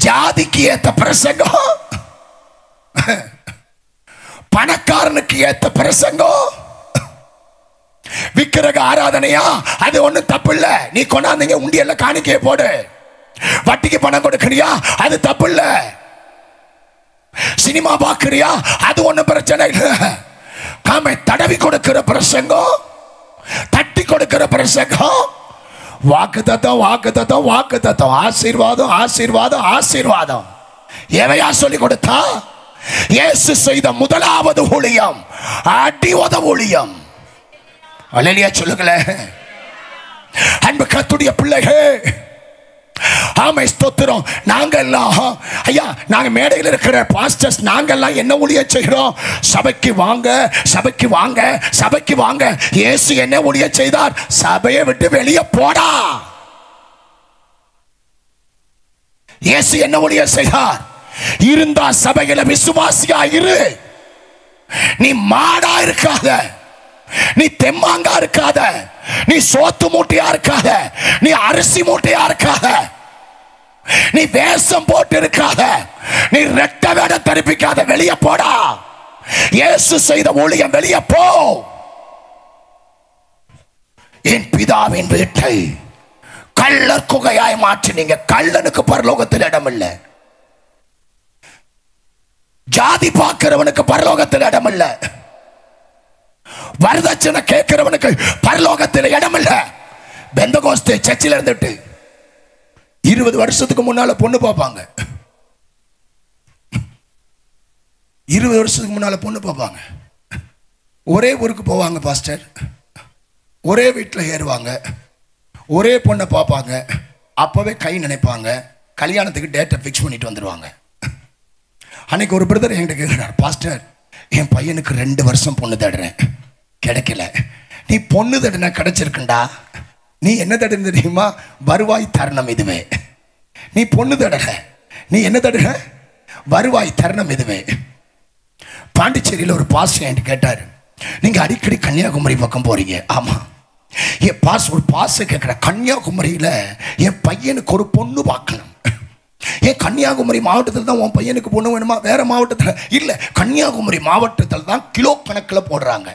Speaker 1: ஜாதிக்கு ஏத்த பிரசங்கம், பணக்காரனுக்கு ஏத்த பிரசங்கம். விக்கிரக ஆராதனையா? அது ஒண்ணும் தப்பு இல்ல. நீ கொண்டாந்தீங்க உண்டியல்ல காணிக்கையை போடு. வட்டிக்கு பணம் கொடுக்கறியா? அது தப்பு இல்ல. சினிமா பாக்குறியா? அது ஒண்ணும் பிரச்சனை இல்ல. காமை தடவி கொடுக்கிற பிரசங்கம், தட்டி கொடுக்கிற பிரசங்கம், வாக்குத்தத்தம் வாக்குத்தத்தம் வாக்குத்தத்தம், ஆசீர்வாதம் ஆசீர்வாதம் ஆசீர்வாதம். எவையா சொல்லி கொடுத்தா? இயேசு செய்த முதலாவது ஊழியம் அடி உத ஊழியம். அல்லேலூயா சொல்லுங்களேன். அன்பு கர்த்தருடைய பிள்ளைகளே, ஆமை ஸ்தோத்திரம். நாங்க எல்லாம் ஐயா, நாங்க மேடையில் இருக்கிற பாஸ்டர்ஸ், நாங்க எல்லாம் என்ன ஊழியம் செய்கிறோம்? சபைக்கு வாங்க, சபைக்கு வாங்க, சபைக்கு வாங்க. இயேசு என்ன ஊழியம் செய்தார்? சபையை விட்டு வெளியே போடா. இயேசு என்ன ஊழியம் செய்தார்? இருந்தா சபையில விசுவாசியா இரு. நீ மாடா இருக்காத, நீ தெம்மாங்கா இருக்காத, நீ சோத்து மூட்டையா இருக்காத, நீ அரிசி மூட்டையா இருக்காத, நீ வேஷம் போட்டு இருக்காத, நீ ரெட்ட வேட தரிப்பிக்காத. வெளியே போடா. இயேசு செய்த ஊழியம் வெளியே போ. என் பிதாவின் வீட்டை கள்ளர் குகையாய் மாற்றினீங்க. கள்ளனுக்கு பரலோகத்தில் இடம் இல்லை. ஜாதி பார்க்கிறவனுக்கு பரலோகத்தில் இடம் இல்லை. வரதட்சணை கேட்கிறவனுக்கு பரலோகத்தில் இடம் இல்ல. பெந்தகோஸ்தே சர்ச்சில் இருந்துட்டு 20 வருஷத்துக்கு முன்னால பொண்ணு பார்ப்பாங்க. 20 வருஷத்துக்கு முன்னால பொண்ணு பார்ப்பாங்க. ஒரே ஊருக்கு போவாங்க பாஸ்டர், ஒரே வீட்டில் ஏறுவாங்க, ஒரே பொண்ணை பார்ப்பாங்க. அப்பவே கை நினைப்பாங்க, கல்யாணத்துக்கு டேட்டை ஃபிக்ஸ் பண்ணிட்டு வந்துடுவாங்க. அன்னைக்கு ஒரு பிரதர் என்கிட்ட கேட்கிறார், பாஸ்டர் என் பையனுக்கு 2 வருஷம் பொண்ணு தேடுறேன், கிடைக்கல. நீ பொண்ணு தேடுனா கிடைச்சிருக்குண்டா. நீ என்ன தேடுன்னு தெரியுமா? வருவாய் தருணம் இதுவே. நீ பொண்ணு தேடல, நீ என்ன தேடுற? வருவாய் தருணம் இதுவே. பாண்டிச்சேரியில் ஒரு பாஸ் என்கிட்ட கேட்டார், நீங்க அடிக்கடி கன்னியாகுமரி பக்கம் போறீங்க. ஆமா. என் பாஸ் ஒரு பாஸ் கேட்கிற, கன்னியாகுமரியில என் பையனுக்கு ஒரு பொண்ணு பார்க்கணும். ஏன் கன்னியாகுமரி மாவட்டத்தில் தான் உன் பையனுக்கு பொண்ணு வேணுமா? வேற மாவட்டத்தில் இல்லை, கன்னியாகுமரி மாவட்டத்தில் தான் கிலோ கணக்கில் போடுறாங்க.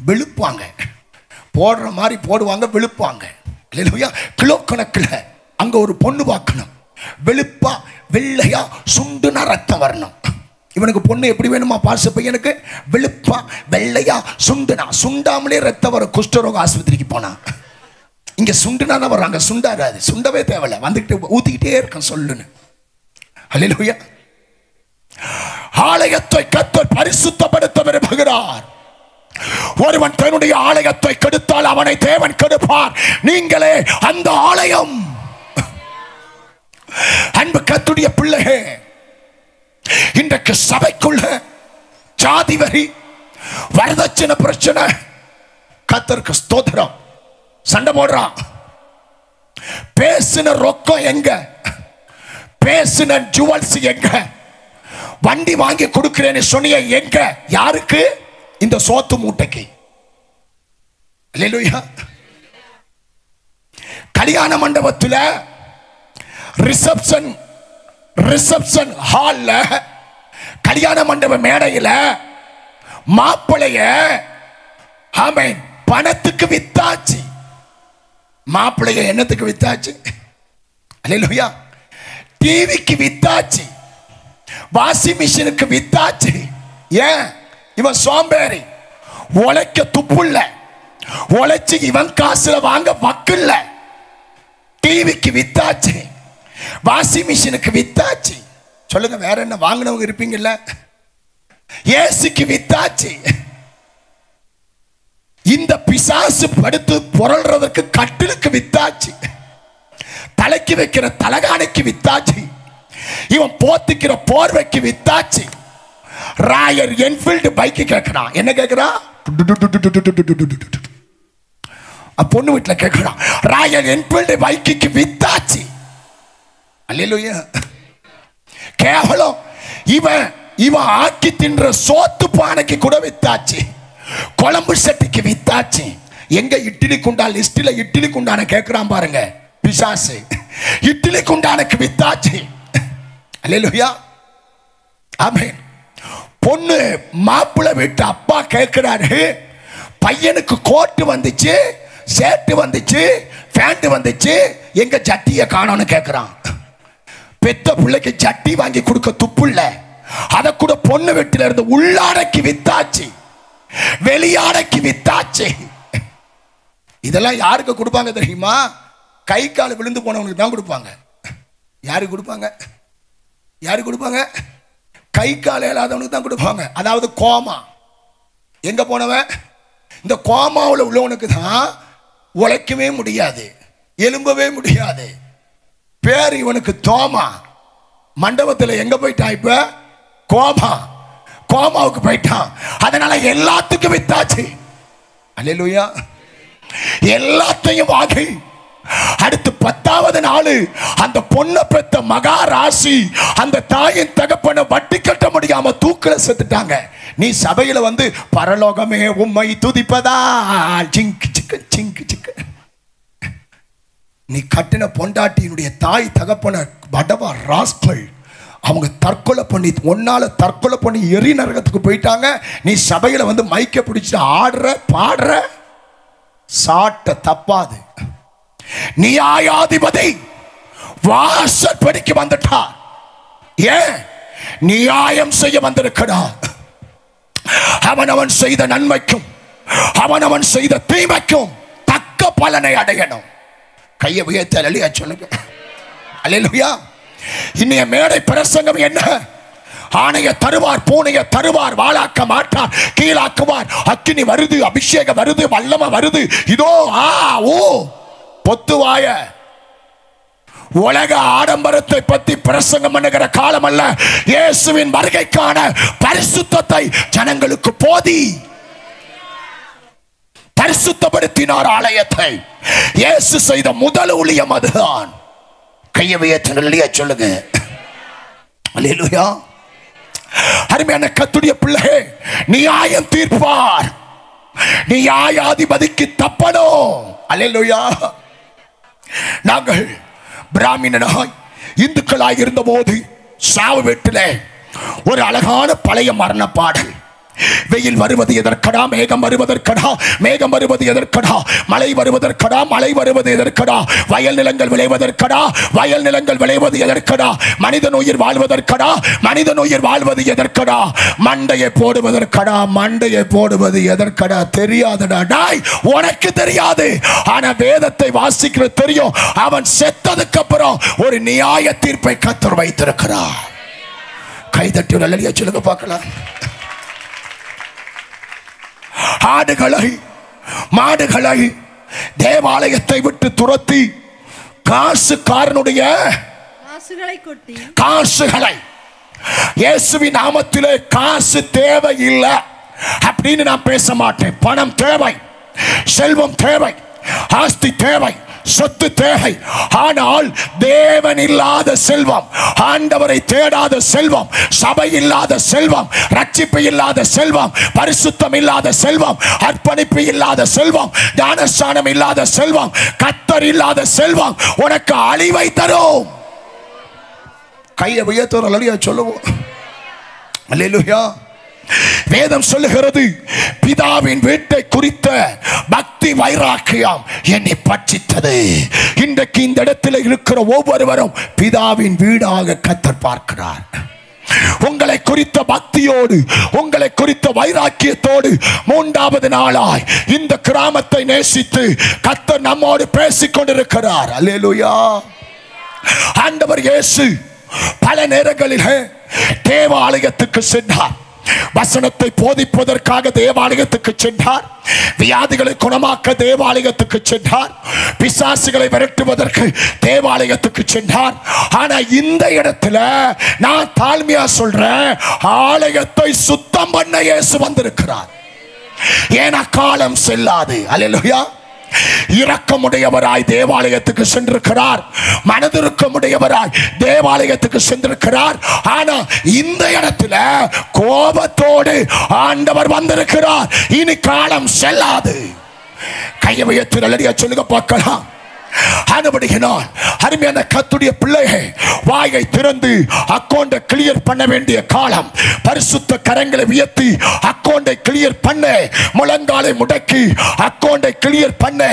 Speaker 1: வெளுப்பாங்க, போடுற மாதிரி போடுவாங்க, வெளுப்பாங்க. இல்லையா? கிலோ கணக்கில் அங்கே ஒரு பொண்ணு பார்க்கணும். வெளுப்பா வெள்ளையா சுண்டுனா ரத்தம் வரணும். இவனுக்கு பொண்ணு எப்படி வேணுமா? பாச பையனுக்கு வெளுப்பா வெள்ளையா சுண்டுனா, சுண்டாமலே ரத்தம் வரும். குஷ்டரோக ஆஸ்பத்திரிக்கு போனா இங்க சுண்டுனா தான் வர்றாங்க, சுண்டாராது. சுண்டவே தேவையில்லை, வந்துக்கிட்டு ஊத்திக்கிட்டே இருக்க சொல்லுன்னு. அல்லேலூயா. ஆலயத்தை கர்த்தர் பரிசுத்தப்படுத்த விரும்புகிறார். ஒருவன் தன்னுடைய ஆலயத்தை கெடுத்தால் அவனை தேவன் கெடுப்பார். நீங்களே அந்த ஆலயம். அன்பு கர்த்தருடைய பிள்ளையே, இன்றைக்கு சபைக்குள்ள ஜாதி வரி, வரதட்சணை பிரச்சனை. கர்த்தருக்கு ஸ்தோத்திரம். சண்டை போடுறான். பேசின ரொக்கம் எங்க, பேசின ஜுவல்ஸ் எங்க, வண்டி வாங்கி கொடுக்கிறேன்னு சொன்னிய எங்க, யாருக்கு? இந்த சோத்து மூட்டைக்கு. அல்லேலூயா. கல்யாண மண்டபத்தில் ரிசப்ஷன் ஹால்ல, கல்யாண மண்டப மேடையில் மாப்பிளைய ஆமென் பணத்துக்கு வித்தாச்சு. மாப்பிளைய என்னத்துக்கு வித்தாச்சு? அல்லேலூயா. டிவிக்கு வித்தாச்சு, வாஷிங் மிஷினுக்கு வித்தாச்சு. ஏன்? இவன் சோம்பேறி, உழைக்க துப்புள்ள, உழைச்சு இவன் காசுல வாங்க வக்கில்ல. டிவிக்கு வித்தாச்சு, வாஷிங் மிஷினுக்கு வித்தாச்சு. சொல்லுங்க, வேற என்ன வாங்கினவங்க இருப்பீங்கல்ல? ஏசிக்கு வித்தாச்சு. இந்த பிசாசு படுத்து புரள்றதுக்கு கட்டிலுக்கு வித்தாச்சு, தலைக்கு வைக்கிற தலகாணிக்கு வித்தாச்சு, இவன் போத்திக்கிற போர்வைக்கு வித்தாச்சு. ராயர் என்ஃபீல்டு பைக்கு கேட்கிறான். என்ன கேட்கிறான்? பொண்ணு வீட்டில் கேட்கிறான். ராயல் என்ஃபீல்டு பைக்கு வித்தாச்சு. அல்லேலூயா. கேவலம், இவன் ஆக்கி தின்ற சோத்து பானைக்கு கூட வித்தாச்சு, குழம்பு சட்டிக்கு வித்தாச்சு. எங்க இட்லி குண்டா லிஸ்ட்ல இட்லி குண்டான கேட்கிறான் பாருங்க பிசாசு. இட்லி குண்டானுக்கு வித்தாச்சு. அல்லேலூயா. ஆமென். பொண்ணு மாப்பிள்ளை வீட்டு அப்பா கேட்கிறாரு, பையனுக்கு கோட்டு வந்துச்சு, ஷர்ட் வந்துச்சு, பேண்ட் வந்துச்சு, எங்க ஜட்டியை காணோன்னு கேட்கிறான். பெத்த பிள்ளைக்கு ஜட்டி வாங்கி கொடுக்க துப்புள்ள, அத கூட பொண்ணு வீட்டில இருந்து உள்ளாடைக்கு வித்தாச்சு, வெளியாடைக்கு வித்தாச்சு. இதெல்லாம் யாருக்கு கொடுப்பாங்க தெரியுமா? கை கால் விழுந்து போனவனுக்கு தான் கொடுப்பாங்க. யாருக்கு கொடுப்பாங்க? யாருக்கு கொடுப்பாங்க? கை கால் இல்லாதவனுக்கு தான் கொடுப்பாங்க. அதாவது கோமா. எங்க போனவன்? இந்த கோமாவில் உள்ளவனுக்கு தான் உழைக்கவே முடியாது, எலும்பவே முடியாது. பேர் இவனுக்கு தோமா. மண்டபத்தில் எங்க போயிட்டான்? இப்ப கோமா, கோமாவுக்கு போயிட்டான். அதனால எல்லாத்துக்கும் வித்தாச்சு. அல்லேலூயா. எல்லாத்தையும் வாங்கி அடுத்து 10வது நாள் அந்த பொண்ணை பெத்த மகாராசி அந்த தாயின் தகப்பனை வட்டி கட்ட முடியாம தூக்கில செத்துட்டாங்க. நீ சபையில வந்து பரலோகமே உம்மை துதிப்பதா சிங்கு சிக்கு சிங்கு சிக்கு. நீ கட்டின பொண்டாட்டியினுடைய தாய் தகப்பனை வடவா ராஸ்கல் அவங்க தற்கொலை பண்ணி, ஒன்னால தற்கொலை பண்ணி எரி நரகத்துக்கு போயிட்டாங்க. நீ சபையில வந்து மைக்க பிடிச்சிட்டு ஆடுற பாடுற, சாட்ட தப்பாது. நியாயாதிபதி வாசற்படிக்கு வந்துட்டார். ஏன்? நியாயம் செய்ய வந்திருக்கடா. அவன் செய்த நன்மைக்கும் அவன் செய்த தீமைக்கும் தக்க பலனை அடையணும். கையை உயர்த்த அல்லேலூயா சொல்லுங்க. அல்லேலூயா. இன்னைய மேடை பிரசங்கம் என்ன? ஆணைய தருவார், பூனைய தருவார், வாளாக்க மாட்டார், கீழாக்குவார். அக்கினி வருது, அபிஷேகம் வருது, வல்லமை வருது. இதோ ஆ ஓ பொத்துவாய. உலக ஆடம்பரத்தை பத்தி பிரசங்கம் பண்ணுகிற காலம் அல்ல. இயேசுவின் வருகைக்கான பரிசுத்தத்தை ஜனங்களுக்கு போதி. பரிசுத்தப்படுத்தினார் ஆலயத்தை. இயேசு செய்த முதல் ஊழியம் அதுதான். கையை உயர்த்தி சொல்லுங்க. அல்லேலூயா. அருமையான கர்த்தருடைய பிள்ளையே, நியாயம் தீர்ப்பார். நியாயாதிபதிக்கு தப்பணும். அல்லேலூயா. நாங்கள் பிராமணனாய் இந்துக்களாய் இருந்த போது சாவு வீட்டிலே ஒரு அழகான பழைய மரண பாடல். வெயில் வருவது எதற்கடா, மேகம் வருவதற்கடா, மேகம் வருவது எதற்கடா, மழை வருவதற்கடா, மழை வருவது எதற்கடா, வயல் நிலங்கள் விளைவதற்கடா, வயல் நிலங்கள் விளைவது எதற்கடா, மனிதன் உயிர் வாழ்வதற்கடா, மனிதன் உயிர் வாழ்வது எதற்கடா, மண்டையை போடுவதற்கடா, மண்டையை போடுவது எதற்கடா? தெரியாதடா. டாய், உனக்கு தெரியாது, ஆனா வேதத்தை வாசிக்கிறது தெரியும். அவன் செத்ததுக்கு அப்புறம் ஒரு நியாய தீர்ப்பை கர்த்தர் வைத்திருக்கிறார். கைதட்டி அல்லேலூயா சொல்லுங்க பார்க்கலாம். ஆடுகளை மாடுகளை தேவாலயத்தை விட்டு துரத்தி காசுக்காரனுடைய காசுகளை, இயேசுவின் நாமத்திலே காசு தேவை இல்லை அப்படின்னு நான் பேச மாட்டேன். பணம் தேவை, செல்வம் தேவை, ஆஸ்தி தேவை, சொத்து தேவை. ஆனால் தேவன் இல்லாத செல்வம், ஆண்டவரை தேடாத செல்வம், சபை இல்லாத செல்வம், ரட்சிப்பு இல்லாத செல்வம், பரிசுத்தம் இல்லாத செல்வம், அர்ப்பணிப்பு இல்லாத செல்வம், ஞானஸ்நானம் இல்லாத செல்வம், கர்த்தர் இல்லாத செல்வம் உனக்கு அழிவை தரும். கையை உயர்த்துற அல்லேலூயா சொல்லுவோம். அல்லேலூயா. வேதம் சொல்லுகிறது, பிதாவின் வீட்டை குறித்த பக்தி வைராக்கியம் என்னை பட்சித்தது. இன்றைக்கு இந்த இடத்தில் இருக்கிற ஒவ்வொருவரும் பிதாவின் வீடாக கர்த்தர் பார்க்கிறார். உங்களை குறித்த பக்தியோடு, உங்களை குறித்த வைராக்கியத்தோடு 3வது நாளாய் இந்த கிராமத்தை நேசித்து கர்த்தர் நம்மோடு பேசிக் கொண்டிருக்கிறார். அல்லேலூயா. ஆண்டவர் இயேசு பல நேரங்களில் தேவாலயத்துக்கு சென்றார். வசனத்தை போதிப்பதற்காக தேவாலயத்துக்கு சென்றார். வியாதிகளை குணமாக்க தேவாலயத்துக்கு சென்றார். பிசாசுகளை விரட்டுவதற்கு தேவாலயத்துக்கு சென்றார். ஆனா இந்த இடத்துல நான் தாழ்மையா சொல்றேன், ஆலயத்தை சுத்தம் பண்ண இயேசு வந்திருக்கிறார். ஏன்னா காலம் செல்லாது. அல்லேலூயா. இரக்கமுடையவராய் தேவாலயத்துக்கு சென்றிருக்கிறார், மனதிருக்கமுடையவராய் தேவாலயத்துக்கு சென்றிருக்கிறார். ஆனா இந்த இடத்துல கோபத்தோடு ஆண்டவர் வந்திருக்கிறார். இனி காலம் செல்லாது. கையை உயர்த்தி நல்லடியா சொல்லுங்க பார்க்கலாம். ஆனபடியினால் அருமையான கர்த்தருடைய பிள்ளைகள், வாயை திறந்து அக்கௌண்டை கிளியர் பண்ண வேண்டிய காலம். பரிசுத்த கரங்களை உயர்த்தி அக்கௌண்டை கிளியர் பண்ண, முழங்காலை முடக்கி அக்கௌண்டை கிளியர் பண்ண.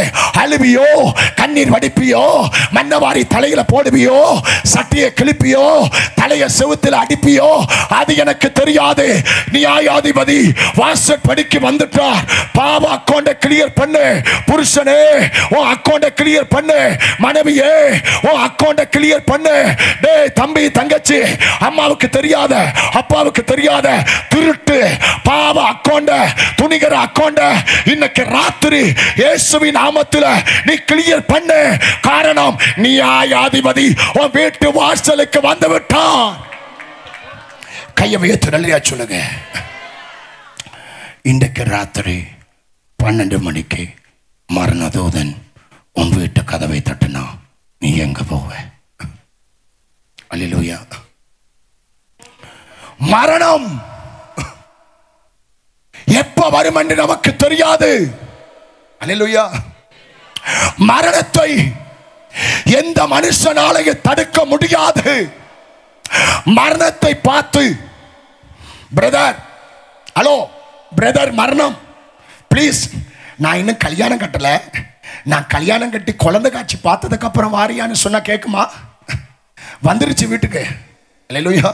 Speaker 1: அழுவியோ, கண்ணீர் வடிப்பியோ, மண்ணவாரி தலையில போடுவியோ, சட்டியை கிழிப்பியோ, தலையை செவுத்தில் அடிப்பியோ, அது எனக்கு தெரியாது. நியாயாதிபதி வாசல் படிக்கு வந்துட்டார். பாவ அக்கௌண்டை கிளியர் பண்ணு. புருஷனே, உன் அக்கௌண்டை கிளியர் பண்ணு. மனைவியே, உன் அக்கௌண்டை கிளியர் பண்ணு. டேய் தம்பி, தங்கச்சி, அம்மாவுக்கு தெரியாத, அப்பாவுக்கு தெரியாத திருட்டு பாவ அக்கௌண்டை, துணிகர அக்கௌண்டை இன்னைக்கு ராத்திரி இயேசுவின் நாமத்தில் நீ கிளியர் பண்ணு. காரணம், நியாயாதிபதி உன் வீட்டு வாசலுக்கு வந்து விட்டான். கையை உயர்த்தி நல்லையா சொல்லுங்க. இன்றைக்கு ராத்திரி 12 மணிக்கு மரணதூதன் உன் வீட்டு கதவை தட்டுனா நீ எங்க போவ? அல்லேலூயா. மரணம் எப்ப வரும் என்று நமக்கு தெரியாது. அல்லேலூயா. மரணத்தை எந்த மனுஷனாலையும் தடுக்க முடியாது. மரணத்தை பார்த்து, பிரதர், ஹலோ பிரதர், மரணம் ப்ளீஸ், நான் இன்னும் கல்யாணம் கட்டல, நான் கல்யாணம் கட்டி குழந்தை காட்சி பார்த்ததுக்கு அப்புறம் வாரியான்னு சொன்னா கேட்குமா? வந்துருச்சு வீட்டுக்கு. அல்லேலூயா.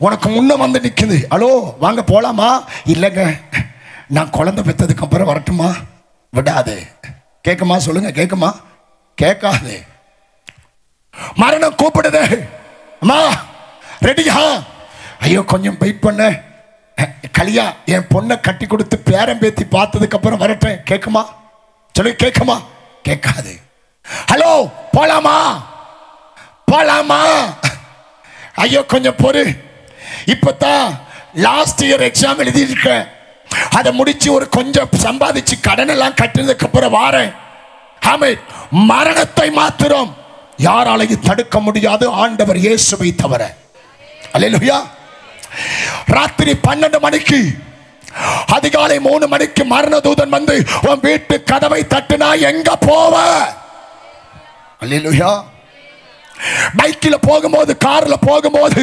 Speaker 1: உனக்கு முன்ன வந்து நிக்குது. ஹலோ வாங்க போலாமா? இல்லைங்க, நான் குழந்தை பெற்றதுக்கு அப்புறம் வரட்டுமா? விடாது. கேட்குமா? சொல்லுங்க, கேட்குமா? கேட்காது. மரணம் கூப்பிடுது, அம்மா ரெடியா? ஐயோ கொஞ்சம் வெயிட் பண்ண, கலியா என் பொண்ணை கட்டி கொடுத்து பேரம் பேத்தி பார்த்ததுக்கு அப்புறம் வரட்டேன். கேட்குமா? சொல்லு, கேட்குமா? கேட்காது. ஹலோ போலாமா? போலாமா? ஐயோ கொஞ்சம் பொறு, இப்பதான் லாஸ்ட் இயர் எக்ஸாம் எழுதியிருக்கேன், அதை முடிச்சு ஒரு கொஞ்சம் சம்பாதிச்சு கடன் எல்லாம் கட்டினதுக்கு அப்புறம் வாரேன். ஆமென். மரணத்தை மாத்திரம் யாராலையும் தடுக்க முடியாது, ஆண்டவர் இயேசுவை தவிர. அல்லேலூயா. ராத்திரி 12 மணிக்கு, அதிகாலை 3 மணிக்கு மரணதூதன் வந்து உன் வீட்டு கதவை தட்டுனா எங்க போவ? அல்லேலூயா. பைக்கில் போகும்போது, கார்ல போகும்போது,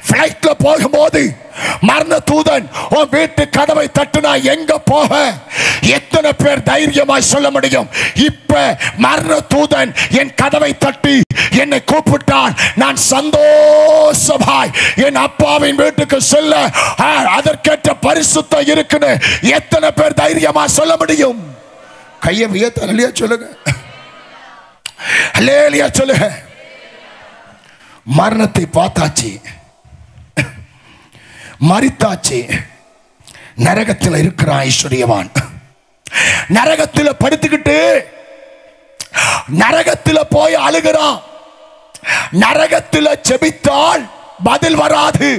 Speaker 1: பிளைட்ல போகும்போது மரண தூதன் உன் வீட்டு கதவை தட்டுனா எங்க போக? எத்தனை பேர் தைரியமாய் சொல்ல முடியும், இப்ப மரண தூதன் என் கதவை தட்டி என்னை கூப்பிட்டான், நான் சந்தோஷமாய் என் அப்பாவின் வீட்டுக்கு செல்ல அதற்கேற்ற பரிசுத்தம் இருக்குன்னு எத்தனை பேர் தைரியமா சொல்ல முடியும்? கையை உயர்த்த அல்லேலூயா சொல்லுங்க. அல்லேலூயா சொல்லுங்க. மரணத்தை பார்த்தாச்சு, மரித்தாச்சு. நரகத்தில் இருக்கிறான் ஐஸ்வர்யவான். நரகத்தில் படுத்துக்கிட்டு நரகத்தில் போய் அழுகிறான். நரகத்தில் செபித்தால் பதில் வராது.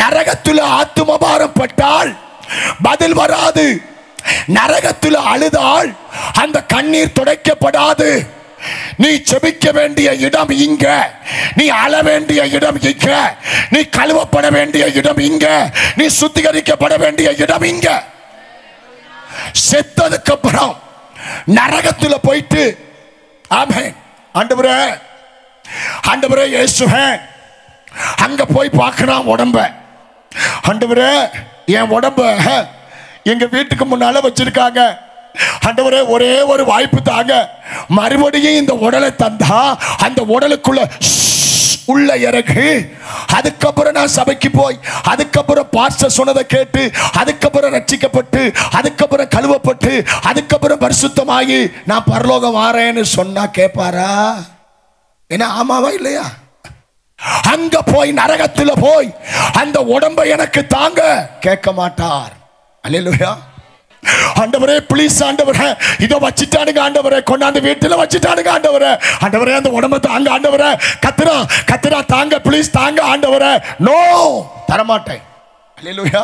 Speaker 1: நரகத்தில் ஆத்துமபாரம் பட்டால் பதில் வராது. நரகத்தில் அழுதால் அந்த கண்ணீர் துடைக்கப்படாது. நீ ஜெபிக்க வேண்டிய இடம் இங்க, நீ அழ வேண்டிய இடம் இங்க, நீ கழுவப்பட வேண்டிய இடம் இங்க, நீ சுத்திகரிக்கப்பட வேண்டிய இடம் இங்க. செத்ததுக்கு அப்புறம் நரகத்தில் போயிட்டு ஆமென் ஆண்டவரே ஆண்டவரே இயேசுவே அங்க போய் பார்க்கறான் உடம்ப. ஆண்டவரே என் உடம்ப எங்க வீட்டுக்கு முன்னால வச்சிருக்காங்க. ஆண்டவரே ஒரே ஒரு வாய்ப்பு தாங்க, மறுபடியும் இந்த உடலை தந்தா அந்த உடலுக்குள்ள உள்ள இறங்கு. அதுக்கப்புறம் நான் சபைக்கு போய், அதுக்கப்புறம் பாஸ்டர் சொன்னதை கேட்டு, அதுக்கப்புறம் ரட்சிக்கப்பட்டு, அதுக்கப்புறம் கழுவப்பட்டு, அதுக்கப்புறம் பரிசுத்தமாகி நான் பரலோகம் வாரேன்னு சொன்னா கேட்பாரா? என்ன ஆமாவா இல்லையா? அங்க போய் நரகத்தில் போய் அந்த உடம்பை எனக்கு தாங்க கேட்க மாட்டார். அல்லேலூயா. ஆண்டவரே ப்ளீஸ் ஆண்டவரே, இதோ வச்சிட்டானுங்க ஆண்டவரே, கொண்டாந்து வீட்டில் வச்சிட்டானுங்க ஆண்டவரே, ஆண்டவரே அந்த உடம்பை தாங்க ஆண்டவரே, கத்துறா தாங்க ப்ளீஸ் தாங்க ஆண்டவரே. நோ, தரமாட்டேன். அல்லேலூயா.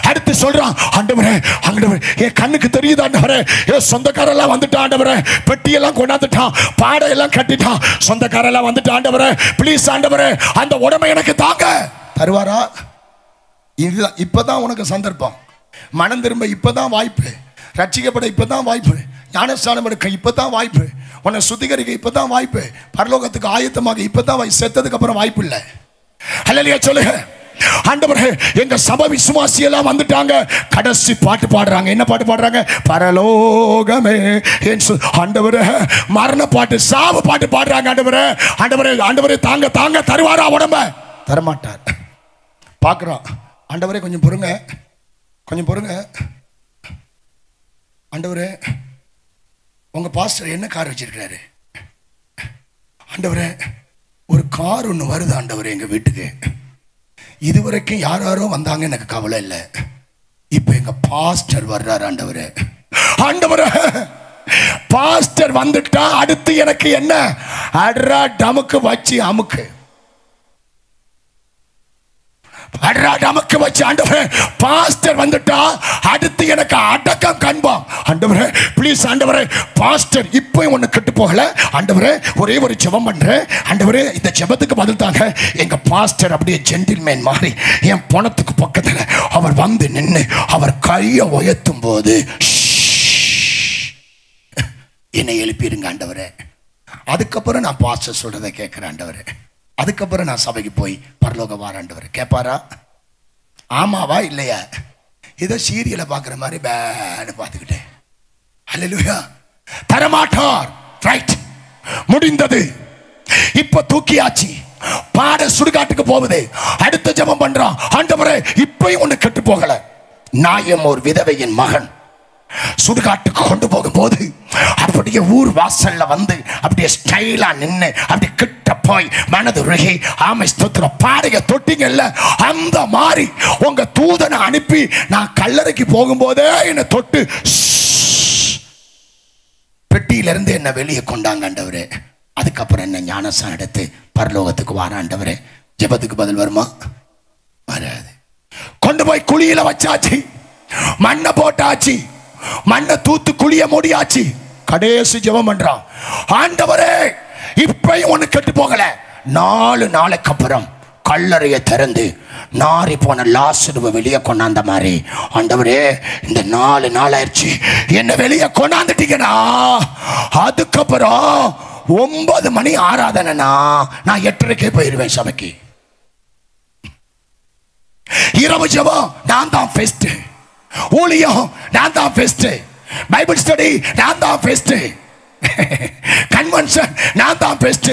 Speaker 1: அடுத்து சொல்றான் ஆண்டவரே ஆண்டவரே என் கண்ணுக்கு தெரியுது ஆண்டவரே, என் சொந்தக்காரெல்லாம் வந்துட்டான் ஆண்டவரே, பெட்டியெல்லாம் கொண்டாந்துட்டான், பாடையெல்லாம் கட்டிட்டான், சொந்தக்காரெல்லாம் வந்துட்டான் ஆண்டவரே, ப்ளீஸ் ஆண்டவரே அந்த உடம்பை எனக்கு தாங்க. தருவாரா? இதுதான் இப்பதான் உனக்கு சந்தர்ப்பம். மனம் திரும்ப இப்பதான் வாய்ப்பு, ரட்சிக்கப்பட இப்பதான் வாய்ப்பு, ஞானஸ்நானம் எடுக்க இப்பதான் வாய்ப்பு, உன்னை சுத்திகரிக்க இப்பதான் வாய்ப்பு, பரலோகத்துக்கு ஆயத்தமாக இப்பதான் வாய்ப்பு. செத்ததுக்கு அப்புறம் வாய்ப்பு இல்லை. அல்லேலூயா சொல்லுங்க. ஆண்டவரே எங்க சபை விசுவாசி எல்லாம் வந்துட்டாங்க, கடைசி பாட்டு பாடுறாங்க. என்ன பாட்டு பாடுறாங்க? பரலோகமே. ஆண்டவரே மரண பாட்டு, சாவு பாட்டு பாடுறாங்க. ஆண்டவரே ஆண்டவரே ஆண்டவரே தாங்க தாங்க. தருவாரா உடம்ப? தரமாட்டார். பார்க்குறோம். ஆண்டவரே கொஞ்சம் பொறுங்க, கொஞ்சம் பொறுங்க. ஆண்டவரே உங்க பாஸ்டர் என்ன கார் வச்சிருக்கிறாரு? ஆண்டவரே ஒரு கார் ஒன்று வருது ஆண்டவரே எங்க வீட்டுக்கு. இதுவரைக்கும் யாரோ வந்தாங்க, எனக்கு கவலை இல்லை. இப்ப எங்க பாஸ்டர் வர்றாரு ஆண்டவரே. ஆண்டவரே பாஸ்டர் வந்துட்டா அடுத்து எனக்கு என்ன? அட்ரா டமுக்கு வச்சு அமுக்கு, நமக்கு வச்சு ஆண்டவரே பாஸ்டர் வந்துட்டா அடுத்து எனக்கு அடக்கம் காண்பாம். ஆண்டவரே ப்ளீஸ் ஆண்டவரே, பாஸ்டர் இப்போ ஒன்று கெட்டு போகல ஆண்டவரே, ஒரே ஒரு ஜெபம் பண்றேன் ஆண்டவரே, இந்த ஜெபத்துக்கு பதில் தாங்க. எங்க பாஸ்டர் அப்படியே ஜென்டில்மேன் மாதிரி என் பணத்துக்கு பக்கத்தில் அவர் வந்து நின்று அவர் கையை உயர்த்தும் போது என்னை எழுப்பிடுங்க ஆண்டவரே. அதுக்கப்புறம் நான் பாஸ்டர் சொல்றதை கேட்கிறேன் ஆண்டவரே. அதுக்கப்புறம் நான் சபைக்கு போய் பரலோகம் வார ஆண்டவர் கேட்பாரா? ஆமாவா இல்லையா? ஏதோ சீரியலை பார்க்குற மாதிரி பேன்னு பார்த்துக்கிட்டேன். அல்லேலூயா. தரமாட்டார். ரைட், முடிந்தது. இப்ப தூக்கியாச்சு, பாட சுடுகாட்டுக்கு போகுது. அடுத்த ஜெபம் பண்றான். ஆண்டவரே இப்பயும் ஒண்ணு கெட்டு போகல. நாயம் ஒரு விதவையின் மகன் சுடுகாட்டுக்கு கொண்டு போகும்போது அப்படியே ஊர் வாசல்ல வந்து அப்படியே ஸ்டைலா நின்று அப்படி கிட்ட போய் மனது உருகி ஆமை ஸ்தோத்திரம் பாடைய தொட்டிங்கல்ல, அந்த மாதிரி உங்க தூதனை அனுப்பி நான் கல்லறைக்கு போகும்போதே என்னை தொட்டு பெட்டியிலிருந்து என்ன வெளியே கொண்டாங்க ஆண்டவரே. அதுக்கப்புறம் என்ன ஞானஸ்நானம் எடுத்து பரலோகத்துக்கு வார ஆண்டவரே. ஜெபத்துக்கு பதில் வருமா? வராது. கொண்டு போய் குழியில வச்சாச்சு, மண்ணை போட்டாச்சு, மண்ணை தூத்து குழிய மூடியாச்சு. கடைசி ஜெபம் பண்றான். ஆண்டவரே இப்பயும் ஒண்ணு கெட்டு போகல. 4 நாளைக்கு அப்புறம் கல்லறையை திறந்து நாரி போன லாசருவை வெளியே கொண்டாந்த மாதிரி ஆண்டவரே இந்த 4 நாள் ஆயிடுச்சு, என்ன வெளியே கொண்டாந்துட்டீங்கன்னா அதுக்கப்புறம் 9 மணி ஆராதனைனா நான் 8:30 போயிருவேன் சபைக்கு. இரவு ஜெபம் நான் தான் ஃபெஸ்ட், ஊழியம் நான் தான் ஃபெஸ்ட், பைபிள் ஸ்டடி நான் தான் ஃபெஸ்ட், கன்வென்ஷன் நான் தான் பெஸ்ட்,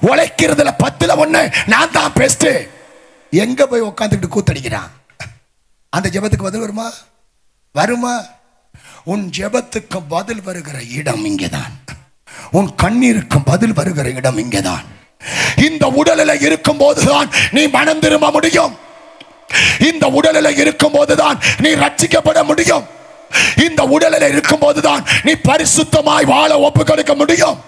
Speaker 1: உழைக்கிறதுல 10ல் 1 நான் தான் பெஸ்ட். எங்க போய் உட்காந்துக்கிட்டு கூத்தடிக்கிறான்? அந்த ஜெபத்துக்கு பதில் வருமா? வருமா? உன் ஜெபத்துக்கு பதில் வருகிற இடம் இங்கேதான். உன் கண்ணீருக்கு பதில் வருகிற இடம் இங்கேதான். இந்த உடலில் இருக்கும் போதுதான் நீ மனம் திரும்ப முடியும். இந்த உடலில் இருக்கும் போதுதான் நீ ரட்சிக்கப்பட முடியும். இந்த உடலில் இருக்கும் போதுதான் நீ பரிசுத்தமாய் வாழ ஒப்பு கொடுக்க முடியும்.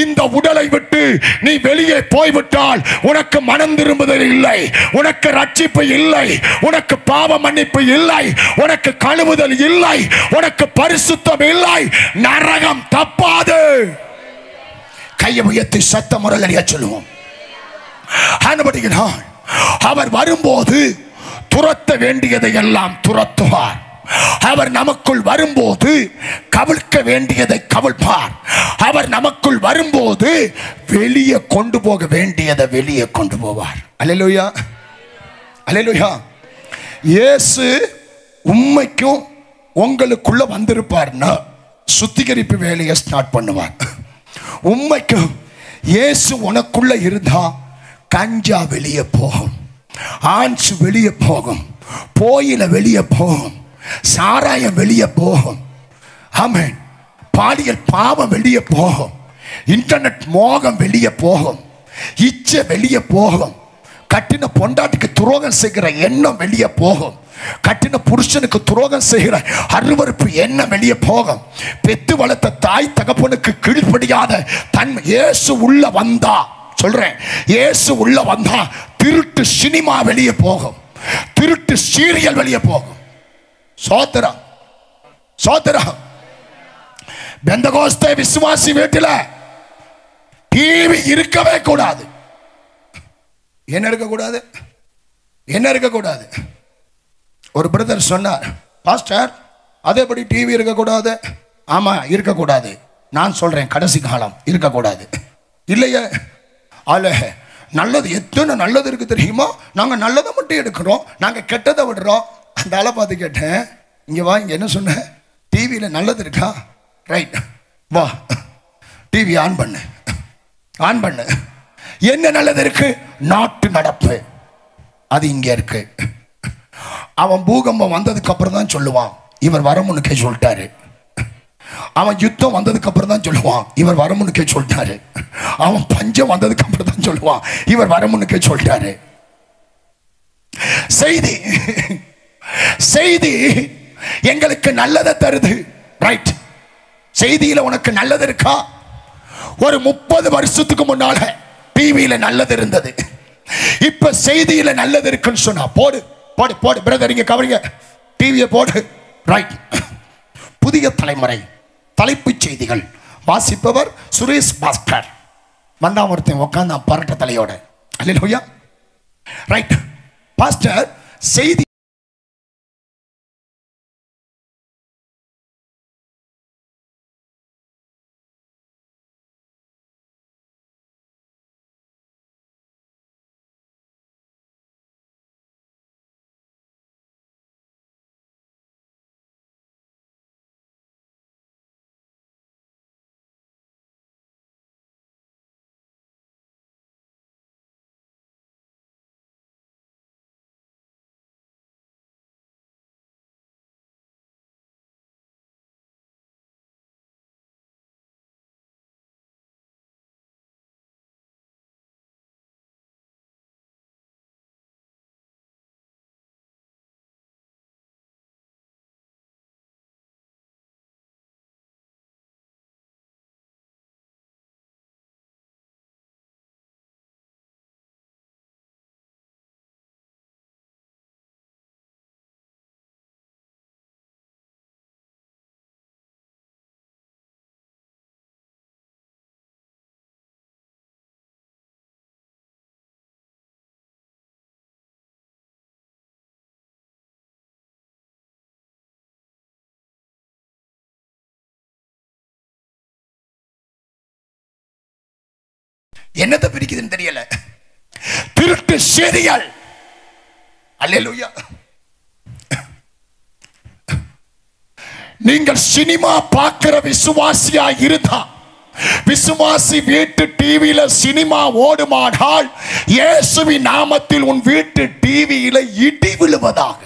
Speaker 1: இந்த உடலை விட்டு நீ வெளியே போய்விட்டால் உனக்கு மனம் திரும்புதல் இல்லை, உனக்கு ரட்சிப்பு இல்லை, உனக்கு பாவ மன்னிப்பு இல்லை, உனக்கு கழுவுதல் இல்லை, உனக்கு பரிசுத்தம் இல்லை, நரகம் தப்பாது. கையை உயர்த்தி சத்த முறையிலேயே சொல்லுவோம். அவர் வரும்போது துரத்த வேண்டியதை எல்லாம் துரத்துவார். அவர் நமக்குள் வரும்போது கவிழ்க்க வேண்டியதை கவிழ்ப்பார். அவர் நமக்குள் வரும்போது வெளியே கொண்டு போக வேண்டியதை வெளியே கொண்டு போவார். அல்லேலூயா, அல்லேலூயா. இயேசு உண்மைக்கும் உங்களுக்குள்ள வந்திருப்பார்னா சுத்திகரிப்பு வேலையை ஸ்டார்ட் பண்ணுவார். உண்மைக்கும் இயேசு உனக்குள்ள இருந்தா கஞ்சா வெளியே போகும், ஆன்ஸ் வெளியே போகும், போயில வெளியே போகும், சாராயம் வெளியே போகும், ஆமென், பாலியல் பாவம் வெளியே போகும், இன்டர்நெட் மோகம் வெளியே போகும், இச்சை வெளியே போகும், கட்டின பொண்டாட்டிக்கு துரோகம் செய்கிற எண்ணம் வெளியே போகும், கட்டின புருஷனுக்கு துரோகம் செய்கிற அருவருப்பு எண்ணம் வெளியே போகும், பெத்து வளர்த்த தாய் தகப்பனுக்கு கீழ்ப்படியாத தன்மை இயேசு உள்ள வந்தா, சொல்றேன், இயேசு உள்ள வந்தா திருட்டு சினிமா வெளியே போகும், திருட்டு சீரியல் வெளியே போகும். சோத்திரம், சோத்திரம். பெந்தகோஸ்தே விசுவாசி வீட்டில் டிவி இருக்கவே கூடாது. என்ன இருக்கக்கூடாது? என்ன இருக்கக்கூடாது? ஒரு பிரதர் சொன்னார், பாஸ்டர் அதேபடி டிவி இருக்கக்கூடாது. ஆமா, இருக்கக்கூடாது. நான் சொல்றேன், கடைசி காலம் இருக்கக்கூடாது. இல்லையே, அல்ல, நல்லது எத்தனை நல்லது இருக்கு தெரியுமா? நாங்கள் நல்லதை மட்டும் எடுக்கிறோம், நாங்கள் கெட்டதை விடுறோம். அந்த ஆளை பார்த்து கேட்டேன், இங்கே வா, இங்கே என்ன சொன்ன? டிவியில் நல்லது இருக்கா? ரைட், வா, டிவி ஆன் பண்ணு, ஆன் பண்ணு. என்ன நல்லது இருக்கு? நாட்டு நடப்பு, அது இங்கே இருக்கு. அவன் பூகம்பம் வந்ததுக்கு அப்புறம் தான் சொல்லுவான், இவர் வரமுன்னுக்கே சொல்லிட்டாரு. அவன் யுத்தம் வந்ததுக்கு அப்புறம் தான் சொல்லுவான், இவர் வரமுன்னுக்கே சொல்லிட்டாரு. அவன் பஞ்சம் வந்ததுக்கு அப்புறம் தான் சொல்லுவான், இவர் வரமுன்னுக்கே சொல்லிட்டாரு. செய்தி செய்தி எங்களுக்கு நல்லதை தருது. ரைட், செய்தியில உனக்கு நல்லது இருக்கா? ஒரு 30 வருஷத்துக்கு முன்னால டிவியில நல்லது இருந்தது, இப்ப செய்தியில நல்லது இருக்குன்னு சொன்னா போடு போடு போடு பிரதர், இங்க கவரிங்க, டிவியை போடு. ரைட், புதிய தலைமுறை தலைப்புச் செய்திகள் வாசிப்பவர் சுரேஷ் பாஸ்கர். வந்தான் ஒருத்தன் உட்காந்தான் பரட்ட தலையோட. அல்லேலூயா. ரைட், பாஸ்டர் செய்தி என்னத்தை பிரிக்குதுன்னு தெரியல. திருட்டு செய்திகள். அல்லேலூயா. நீங்கள் சினிமா பார்க்கிற விசுவாசியா இருந்தா, விசுவாசி வீட்டு டிவியில சினிமா ஓடுமானால் இயேசுவின் நாமத்தில் உன் வீட்டு டிவியில இடி விழுவதாக.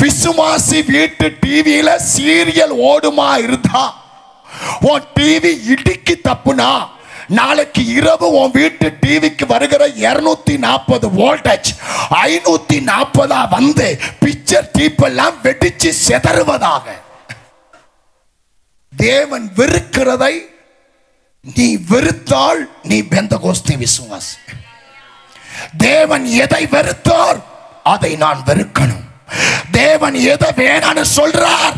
Speaker 1: விசுவாசி வீட்டு டிவியில சீரியல் ஓடுமா இருந்தா, உன் டிவி இடிக்கு தப்புனா நாளைக்கு இரவு உன் வீட்டு டிவிக்கு வருகிற 240 வோல்டேஜ் 540 வந்து பிக்சர் டீப் எல்லாம் வெடிச்சு செதறுவதாக. தேவன் வெறுக்கிறதை நீ வெறுத்தால் நீ பெந்தகோஸ்தே விசுவாசி. தேவன் எதை வெறுத்தார் அதை நான் வெறுக்கணும். தேவன் எதை வேணான்னு சொல்றார்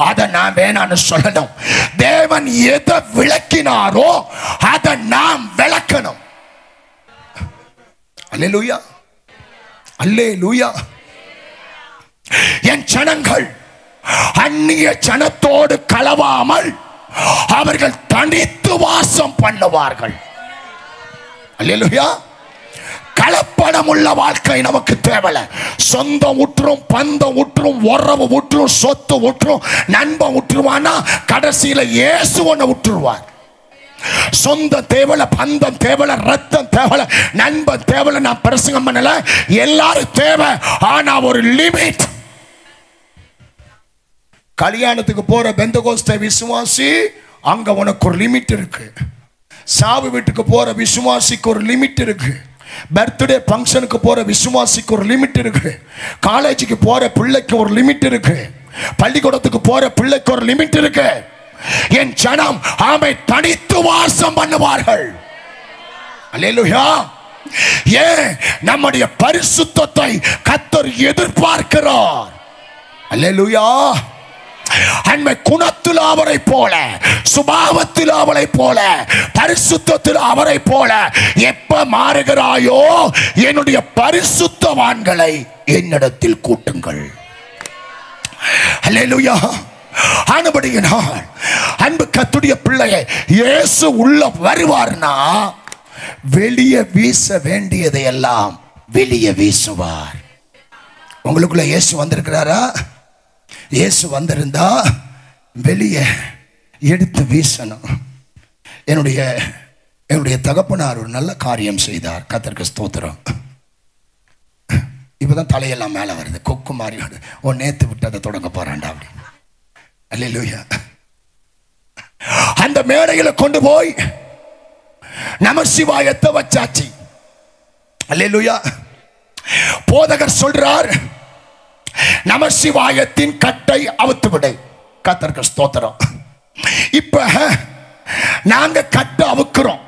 Speaker 1: அதை நான் வேணான்னு சொல்லணும். தேவன் எதை விளக்கினாரோ அதை நாம் விளக்கணும். அல்லேலூயா, அல்லேலூயா. என் ஜனங்கள் அந்நிய ஜனத்தோடு கலவாமல் அவர்கள் தனித்து வாசம் பண்ணுவார்கள். அல்லேலூயா. கலப்படம் உள்ள வாழ்க்கை நமக்கு தேவையில்லை. சொந்தம் உற்றும், பந்தம் உற்றும், உறவு உற்றும், சொத்து உற்றும், நண்பன் உற்றுவானா கடைசியில இயேசு ஒன்னு உற்றுவார். சொந்த தேவலை, பந்தம் தேவலை, ரத்தம் தேவலை, நண்பன் தேவலை. நான் பிரசங்கம் பண்ணல, எல்லாரும் தேவை. ஆனா ஒரு லிமிட். கல்யாணத்துக்கு போற பெந்தகோஸ்தே விசுவாசி, அங்க உனக்கு ஒரு லிமிட் இருக்கு. சாவு வீட்டுக்கு போற விசுவாசிக்கு ஒரு லிமிட் இருக்கு. பர்த்டே ஃபங்க்ஷனுக்கு போற விசுவாசிக்கு ஒரு லிமிட் இருக்கு. காலேஜுக்கு போற பிள்ளைக்கு ஒரு லிமிட் இருக்கு. பள்ளிக்கூடத்துக்கு போற பிள்ளைக்கு ஒரு லிமிட் இருக்கு. என் ஜனம் ஆமை தனித்து வாசம் பண்ணுவார்கள். அல்லேலூயா. ஏன்? நம்முடைய பரிசுத்தத்தை கர்த்தர் எதிர்பார்க்கிறார். அல்லேலூயா. அன்மை குணத்தில் அவரை போல, சுபாவத்தில் அவரை போல, பரிசுத்தத்தில் அவரை போல எப்ப மாறுகிறாயோ என்னுடைய பரிசுத்தவான்களை என்னிடத்தில் கூட்டுங்கள். அல்லேலூயா. ஆனபடியினால் அன்பு கர்த்தருடைய பிள்ளையை இயேசு உள்ள வருவார்னா வெளியே வீச வேண்டியதை எல்லாம் வெளியே வீசுவார். உங்களுக்குள்ள இயேசு வந்திருக்கிறாரா? இயேசு வந்திருந்தா வெளியே எடுத்து வீசணும். என்னுடைய தகப்பனார் ஒரு நல்ல காரியம் செய்தார். கர்த்தருக்கு ஸ்தோத்திரம். இப்பதான் தலையெல்லாம் மேல வருது, கொக்கு மாறி வருது. ஓ, நேத்து விட்டதை தொடங்க போறான்டா அப்படி. அல்லேலூயா. அந்த மேடையில கொண்டு போய் நமசிவாயத்தை வச்சாச்சு. அல்லேலூயா. போதகர் சொல்றார், நமசிவாயத்தின் கட்டை அவுத்து விடு. கர்த்தருக்கு ஸ்தோத்திரம். இப்ப நாங்க கட்டை அவுக்குறோம்.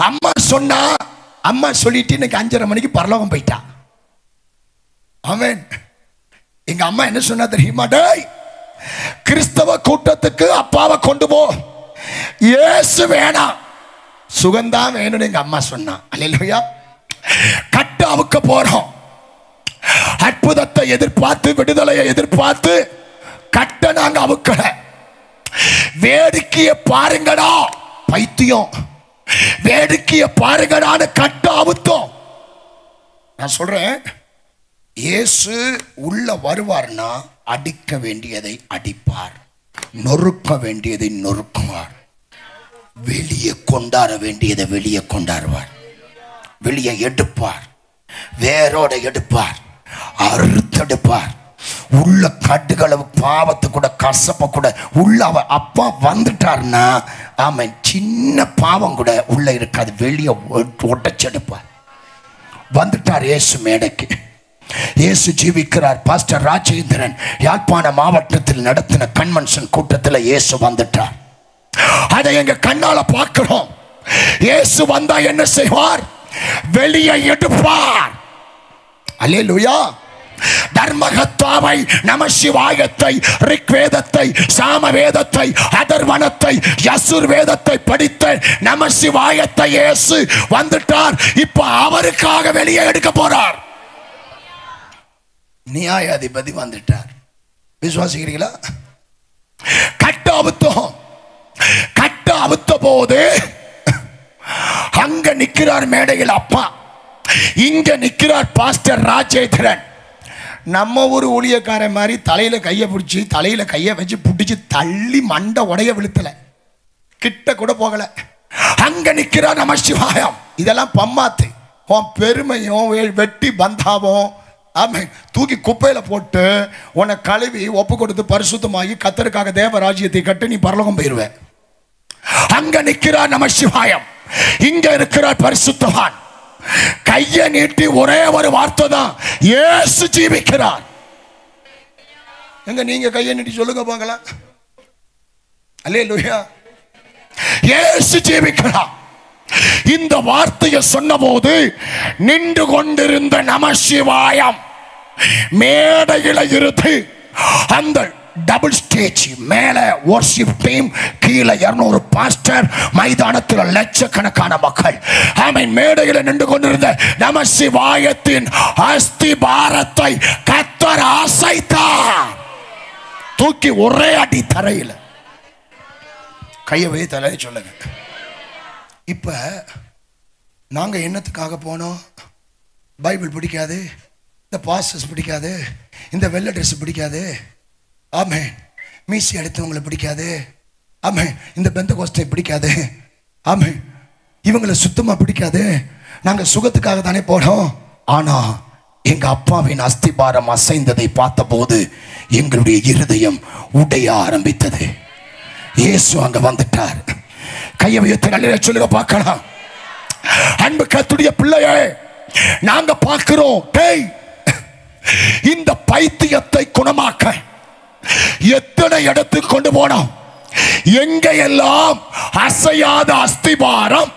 Speaker 1: அம்மா சொன்னா, அம்மா சொல்லிட்டு இன்னைக்கு 5:30 மணிக்கு பரலோகம் போயிட்டா. ஆமென். எங்க அம்மா என்ன சொன்னா தெரியுமா? டேய், கிறிஸ்தவ கூட்டத்துக்கு அப்பாவை கொண்டு போ, இயேசு வேணாம், சுகந்தான் வேணும்னு எங்க அம்மா சொன்னா. அல்லேலூயா. கட்டை அவுக்க போறோம். அற்புதத்தை எதிர்பார்த்து, விடுதலையை எதிர்பார்த்து கட்ட நாங்க அவுக்கல. வேடிக்கைய பாருங்கடா, பைத்தியம், வேடிக்கைய பாருங்கடான்னு கட்ட அவுத்தோம். நான் சொல்றேன், இயேசு உள்ள வருவார்னா அடிக்க வேண்டியதை அடிப்பார், நொறுக்க வேண்டியதை நொறுக்குவார், வெளியே கொண்டாட வேண்டியதை வெளியே கொண்டாடுவார், வெளியே எடுப்பார், வேரோட எடுப்பார், அறுத்தெடுப்பார். உள்ள கட்டுகளவு பாவத்தை கூட, கசப்ப கூட உள்ள அப்பா வந்துட்டார்னா, ஆமென், சின்ன பாவம் கூட உள்ள இருக்காது, வெளியே ஒட்டச்செடுப்பார். வந்துட்டார் இயேசு மேடைக்கு. இயேசு ஜீவிக்கிறார். பாஸ்டர் ராஜேந்திரன் யாழ்ப்பாண மாவட்டத்தில் நடத்தின கன்வென்ஷன் கூட்டத்தில் இயேசு வந்துட்டார். அதை எங்க கண்ணால பார்க்கிறோம். இயேசு வந்தா என்ன செய்வார்? வெளியே எடுப்பார். அல்லேலூயா. தர்மகத்தாவை, நமசிவாயத்தை, ரிக்வேதத்தை, சாமவேதத்தை, அதர்வனத்தை, யசுர் வேதத்தை படித்த நமசிவாயத்தை இயேசு வந்துட்டார். இப்ப அவருக்காக வெளியே எடுக்க போறார். நியாயாதிபதி வந்துட்டார். விசுவாசிக்கிறீங்களா? கட்ட அவுத்தோம். கட்ட அவுத்த போது அங்க நிக்கிறார் மேடையில் அப்பா, இங்க நிக்கிறார் பாஸ்டர் ராஜேந்திரன். நம்ம ஒரு ஊழியக்காரன் மாதிரி தலையில கையை பிடிச்சி, தலையில கையை வச்சு பிடிச்சி தள்ளி மண்டை உடைய விழுத்தல, கிட்ட கூட போகல. அங்க நிக்கிறார் நமசிவாயம். இதெல்லாம் பம்மாத்து. உன் பெருமையும் வெட்டி பந்தாவும் தூக்கி குப்பையில போட்டு உன்னை கழுவி ஒப்பு கொடுத்து பரிசுத்தமாகி கர்த்தருக்காக தேவ ராஜ்யத்தை கட்டி நீ பரலோகம் போயிருவ. அங்க நிக்கிறார் நமசிவாயம், இங்க இருக்கிறார் பரிசுத்தவான். கையை நீட்டி ஒரே ஒரு வார்த்தை தான், இயேசு ஜீவிக்கிறார். எங்க நீங்க கையை நீட்டி சொல்லுங்க பார்க்கலாம். அல்லேலூயா. இயேசு ஜீவிக்கிறார். இந்த வார்த்தையை சொன்னபோது நின்று கொண்டிருந்த நமசிவாயம் மேடையில் இருந்து அந்த டபுள் ஸ்டேஜ் மேல வொர்ஷிப் டீம், கீழே 200 பாஸ்டர், மைதானத்தில் லட்சக்கணக்கான மக்கள். ஆமென். மேடையில் நின்று கொண்டிருந்த நமசிவாயத்தின் அஸ்திபாரத்தை கர்த்தர் அசைத்தார். தூக்கி ஒரே அடி தரையில். கையை வை தலை சொல்லுங்க. இப்ப நாங்க என்னத்துக்காக போனோம்? பைபிள் பிடிக்காது, இந்த பாஸ்டர்ஸ் பிடிக்காது, இந்த வெள்ளை ட்ரெஸ் பிடிக்காது, ஆமென், மீசி எடுத்தவங்களை பிடிக்காது, ஆமென், இந்த பெந்தகோஸ்தை பிடிக்காது, ஆமென், இவங்களை சுத்தமா பிடிக்காது. நாங்க சுகத்துக்காக தானே போனோம். ஆனா எங்க அப்பாவின் அஸ்திபாரம் அசைந்ததை பார்த்தபோது எங்களுடைய இருதயம் உடைய ஆரம்பித்தது. இயேசு அங்க வந்துட்டார். கையை வைத்து நல்ல சொல்லுங்க பார்க்கலாம். அன்பு கர்த்தருடைய பிள்ளையே, நாங்க பார்க்கிறோம், டேய், இந்த பைத்தியத்தை குணமாக்க எத்தனை இடத்துக்கு கொண்டு போனோம். எங்க எல்லாம் அசையாத அஸ்திபாரம்,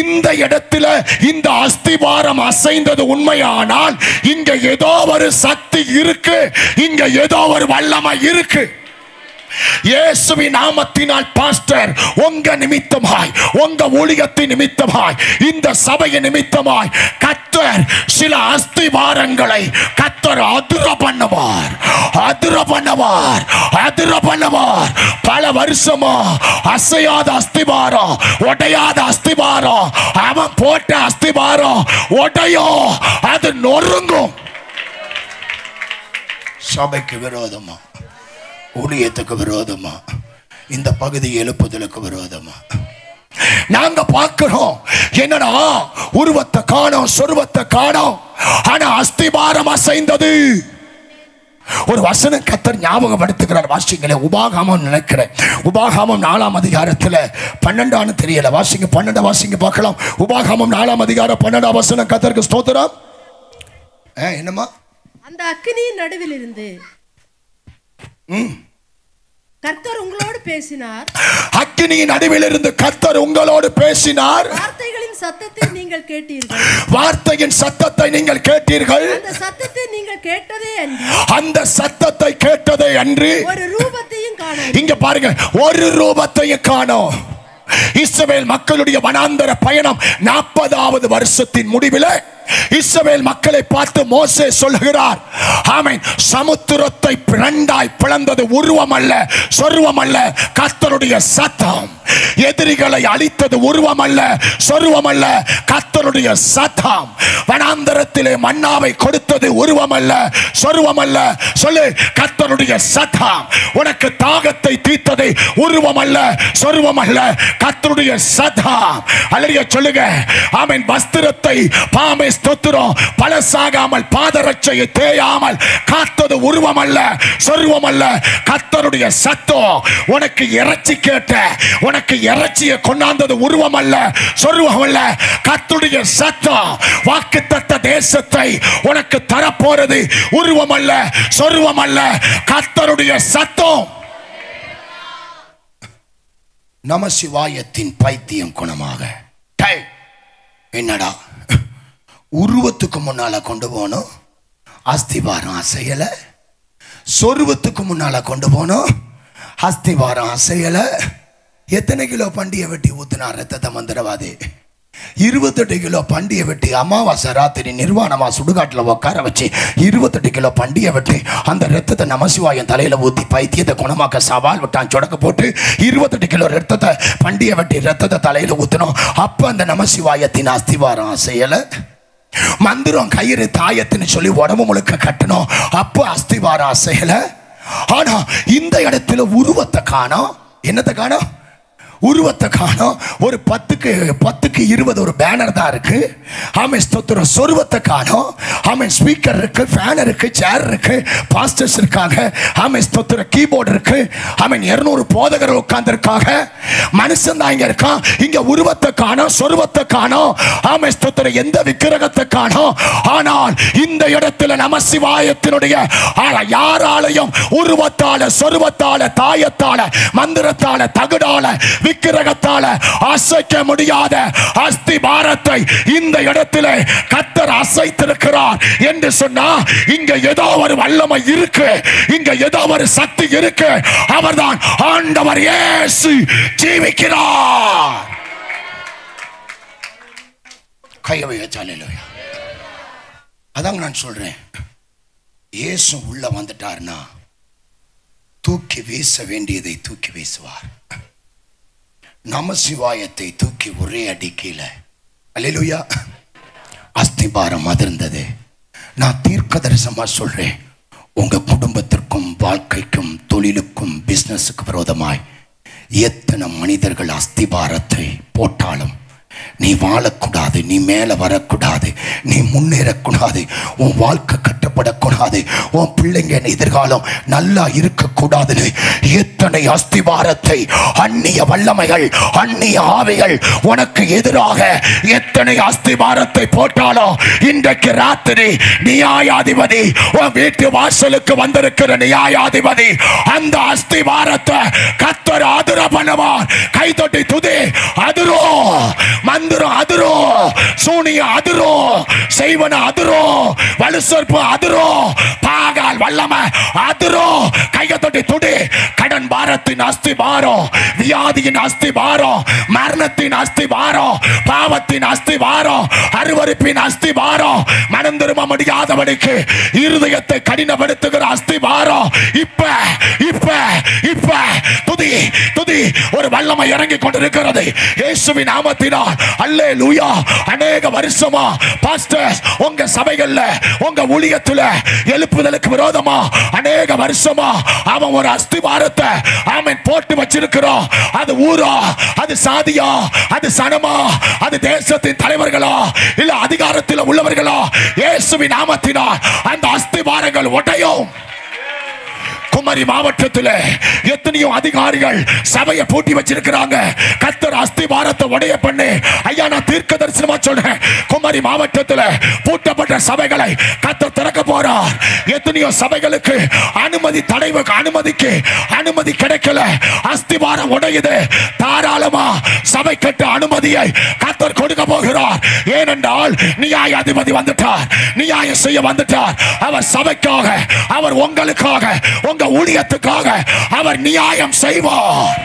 Speaker 1: இந்த இடத்துல இந்த அஸ்திபாரம் அசைந்தது உண்மையானால் இங்க ஏதோ ஒரு சக்தி இருக்கு, இங்க ஏதோ ஒரு வல்லமை இருக்கு. இயேசுவின் நாமத்தினால் பாஸ்டர் உங்க நிமித்தமாய், உங்க ஊழியத்தின் நிமித்தமாய், இந்த சபையின் நிமித்தமாய் கர்த்தர் சில அஸ்திவாரங்களை கர்த்தர் அதிர பண்ணுவார், அதிர பண்ணுவார், அதிர பண்ணுவார். பல வருஷமா அசையாத அஸ்திவாரம், உடையாத அஸ்திவாரம், அவன் போட்ட அஸ்திவாரம் உடையும், அது நொறுங்கும். சபைக்கு விரோதமா, ஊழியத்துக்கு விரோதமா, இந்த பகுதி எழுப்புதலுக்கு விரோதமா நாங்க பார்க்கிறோம். என்னடா, உருவத்தை காணோம், சொருவத்தை காணோம், ஆனா அஸ்திபாரம் அசைந்தது. ஒரு வசனம் கர்த்தர் ஞாபகப்படுத்துகிறார். வாசிங்களே, உபாகமம் நினைக்கிறேன், உபாகமம் 4ஆம் அதிகாரத்துல 12 தெரியல, வாசிங்க 12 வாசிங்க பார்க்கலாம். உபாகமம் 4ஆம் அதிகாரம் 12ஆம் வசனம். கர்த்தருக்கு ஸ்தோத்திரம். என்னமா?
Speaker 2: அந்த அக்கினியின் நடுவில் இருந்து கர்த்தர் உங்களோடு பேசினார்.
Speaker 1: அக்கினியின் நடுவில் இருந்து கர்த்தர் உங்களோடு பேசினார்.
Speaker 2: வார்த்தைகளின் சத்தத்தை நீங்கள் கேட்டீர்கள்.
Speaker 1: வார்த்தையின் சத்தத்தை நீங்கள் கேட்டீர்கள்.
Speaker 2: அந்த சத்தத்தை நீங்கள் கேட்டதே அன்றி,
Speaker 1: அந்த சத்தத்தை கேட்டதே அன்றி
Speaker 2: ஒரு ரூபத்தையும் காணோம்.
Speaker 1: இங்க பாருங்க, ஒரு ரூபத்தையும் காணோம். இஸ்ரவேல் மக்களுடைய வனாந்தர பயணம் 40வது வருஷத்தின் முடிவில் இஸ்ரவேல் மக்களை பார்த்து மோசே சொல்லுகிறார், ஆமென், சமுத்திரத்தை இரண்டாய் பிளந்தது உருவம் அல்ல, சொருவம் அல்ல, கர்த்தருடைய சத்தம். எதிரிகளை அழித்தது உருவம் அல்ல, சொருவம் அல்ல, கர்த்தருடைய சத்தம். வனாந்தரத்திலே மன்னாவை கொடுத்தது உருவம் அல்ல, சொருவம் அல்ல, சொல்லு, கர்த்தருடைய சத்தம். உனக்கு தாகத்தை தீர்த்தது உருவம் அல்ல, சொருவம் அல்ல, கர்த்தருடைய சத்தம். அல்லேலூயா சொல்லுங்க. ஆமென். வஸ்திரத்தை பாமை ஸ்தோத்திரம் பழசாகாமல், பாதரட்சையை தேயாமல் காத்தது உருவம் அல்ல, சொருவம் அல்ல, கர்த்தருடைய சத்தம். உனக்கு இறைச்சி கேட்ட, உனக்கு இறைச்சியை கொண்டாந்தது உருவம் அல்ல, சொருவம் அல்ல, கர்த்தருடைய சத்தம். வாக்குத்தத்த தேசத்தை உனக்கு தரப்போறது உருவம் அல்ல, சொருவம் அல்ல, கர்த்தருடைய சத்தம். நமசிவாயத்தின் பைத்தியம் குணமாக. என்னடா, உருவத்துக்கு முன்னால கொண்டு போனோம், அஸ்திவாரம் அசையல. சொருவத்துக்கு முன்னால கொண்டு போனோம், அஸ்திவாரம் அசையல. எத்தனை கிலோ பண்டிகை வெட்டி ஊத்துனா ரத்தத்தை மந்திரவாதி? 28 கிலோ பண்டிகை வெட்டி அமாவாசை ராத்திரி நிர்வாணமா சுடுகாட்டில் உட்கார வச்சு 28 கிலோ பண்டிகை வெட்டி அந்த ரத்தத்தை நமசிவாயன் தலையில ஊத்தி பைத்தியத்தை குணமாக்க சவால் விட்டான். சொடக்க போட்டு 28 கிலோ ரத்தத்தை பண்டிகை வெட்டி ரத்தத்தை தலையில ஊத்தணும். அப்ப அந்த நமசிவாயத்தின் அஸ்திவாரம் அசையல. மந்திரம் கயிறு தாயத்துன்னு சொல்லி உடம்பு முழுக்க கட்டணும். அப்ப அஸ்திவாரம் அசையல. ஆனா இந்த இடத்துல உருவத்தை காணோம். என்னத்தை காணோம்? உருவத்தை காணோம். ஒரு 10க்கு 20 ஒரு பேனர் தான் இருக்கு. ஆமென் ஸ்தோத்திரம். சொருவத்தை காணோம். ஆமென் ஸ்பீக்கர் இருக்கு, ஃபேன் இருக்கு, சேர் இருக்கு, பாஸ்டர்ஸ் இருக்காங்க. ஆமென் ஸ்தோத்திரம். கீபோர்டு இருக்கு. ஆமென் 200 போதகர் உட்கார்ந்திருக்காங்க. மனுஷன் தான் இங்க இருக்கான். இங்க உருவத்தை காணோம், சொருவத்தை காணோம். ஆமென் ஸ்தோத்திரம். எந்த விக்கிரகத்தை காணோம். ஆனால் இந்த இடத்துல நமசிவாயத்தினுடைய யாராலையும் உருவத்தால, சொருவத்தால, தாயத்தால, மந்திரத்தால, தகுடால, விக்கிரகத்தால அசைக்க முடியாத அஸ்திபாரத்தை இந்த இடத்திலே கர்த்தர் அசைத்திருக்கிறார் என்று சொன்னா இங்க ஏதோ ஒரு வல்லமை இருக்கு, இங்க ஏதோ ஒரு சக்தி இருக்கு. அவர்தான் ஆண்டவர் இயேசு ஜீவிக்கிறார். கையை வச்சாலேலூயா. அதாங்க நான் சொல்றேன், இயேசு உள்ள வந்துட்டார்னா தூக்கி வீச வேண்டியதை தூக்கி வீசுவார். நமசிவாயத்தை தூக்கி ஒரே அடி கீழே. அல்லேலூயா. அஸ்திபாரம் அதிர்ந்தது. நான் தீர்க்க தரிசனமா சொல்றேன், உங்க குடும்பத்திற்கும் வாழ்க்கைக்கும் தொழிலுக்கும் பிசினஸுக்கு விரோதமாய் எத்தனை மனிதர்கள் அஸ்திபாரத்தை போட்டாலும் நீ வாழக்கூடாது, நீ மேல வரக்கூடாது, நீ முன்னேறக்கூடாது, உன் வாழ்க்கை கட்டப்படக்கூடாது, உன் பிள்ளைங்க எதிர்காலம் நல்லா இருக்கக்கூடாதுன்னு எத்தனை அஸ்திவாரத்தை அந்நிய வல்லமைகள், அந்நிய ஆவிகள் உனக்கு எதிராக எத்தனை அஸ்திவாரத்தை போட்டாலும் இன்றைக்கு ராத்திரி நியாயாதிபதி, உன் வீட்டு வாசலுக்கு வந்திருக்கிற நியாயாதிபதி அந்த அஸ்திவாரத்தை கர்த்தர் அதிர பண்ணுவார். கைதொட்டி துதி. அதிரோ, மந்திரம் அதிரோ, சூனிய அதிரோ, செய்வன அதிரோ, வலுசற்பு அதிரோ, பாகால் வல்லமை அதிரோ. கையை தொட்டி துடி. கடன் பாரத்தின் அஸ்திபாரம், வியாதியின் அஸ்திபாரம், மரணத்தின் அஸ்திபாரம், பாவத்தின் அஸ்திபாரம், அருவருப்பின் அஸ்திபாரம், மனம் திரும்ப முடியாதவனுக்கு இருதயத்தை கடினப்படுத்துகிற அஸ்திபாரம் இப்ப இப்ப இப்ப துதி துதி. ஒரு வல்லமை இறங்கி கொண்டிருக்கிறது இயேசுவின் நாமத்தினால். அல்லேலூயா. அநேக வருஷமா பாஸ்டர்ஸ் உங்க சபைகள்ல, உங்க ஊழியத்துல எழுப்புதலுக்கு விரோதமா அநேக வருஷமா அவன் ஒரு அஸ்திவாரத்தை ஆமென் போட்டு வச்சிருக்கிறான். அது ஊரா, அது சாதியா, அது சனமா, அது தேசத்தின் தலைவர்களா, இல்ல அதிகாரத்தில் உள்ளவர்களா, இயேசுவின் நாமத்தினால் அந்த அஸ்திவாரங்கள் உடையும். குமரி மாவட்டத்தில் எத்தனையோ அதிகாரிகள் சபையை பூட்டி வச்சிருக்கிறாங்க. கர்த்தர் அஸ்திவாரத்தை உடைய பண்ணி, ஐயா நான் தீர்க்க தரிசனமா சொல்றேன், குமரி மாவட்டத்தில் பூட்டப்பட்ட சபைகளை கர்த்தர் திறக்க போறார். எத்தனையோ சபைகளுக்கு அனுமதி கிடைக்கல. அஸ்திவாரம் உடையுது. தாராளமா சபை கட்ட அனுமதியை கர்த்தர் கொடுக்க போகிறார். ஏனென்றால் நியாயாதிபதி வந்துட்டார், நியாயம் செய்ய வந்துட்டார். அவர் சபைக்காக, அவர் உங்களுக்காக, உங்க ஊழியத்துக்காக அவர் நியாயம் செய்வார்,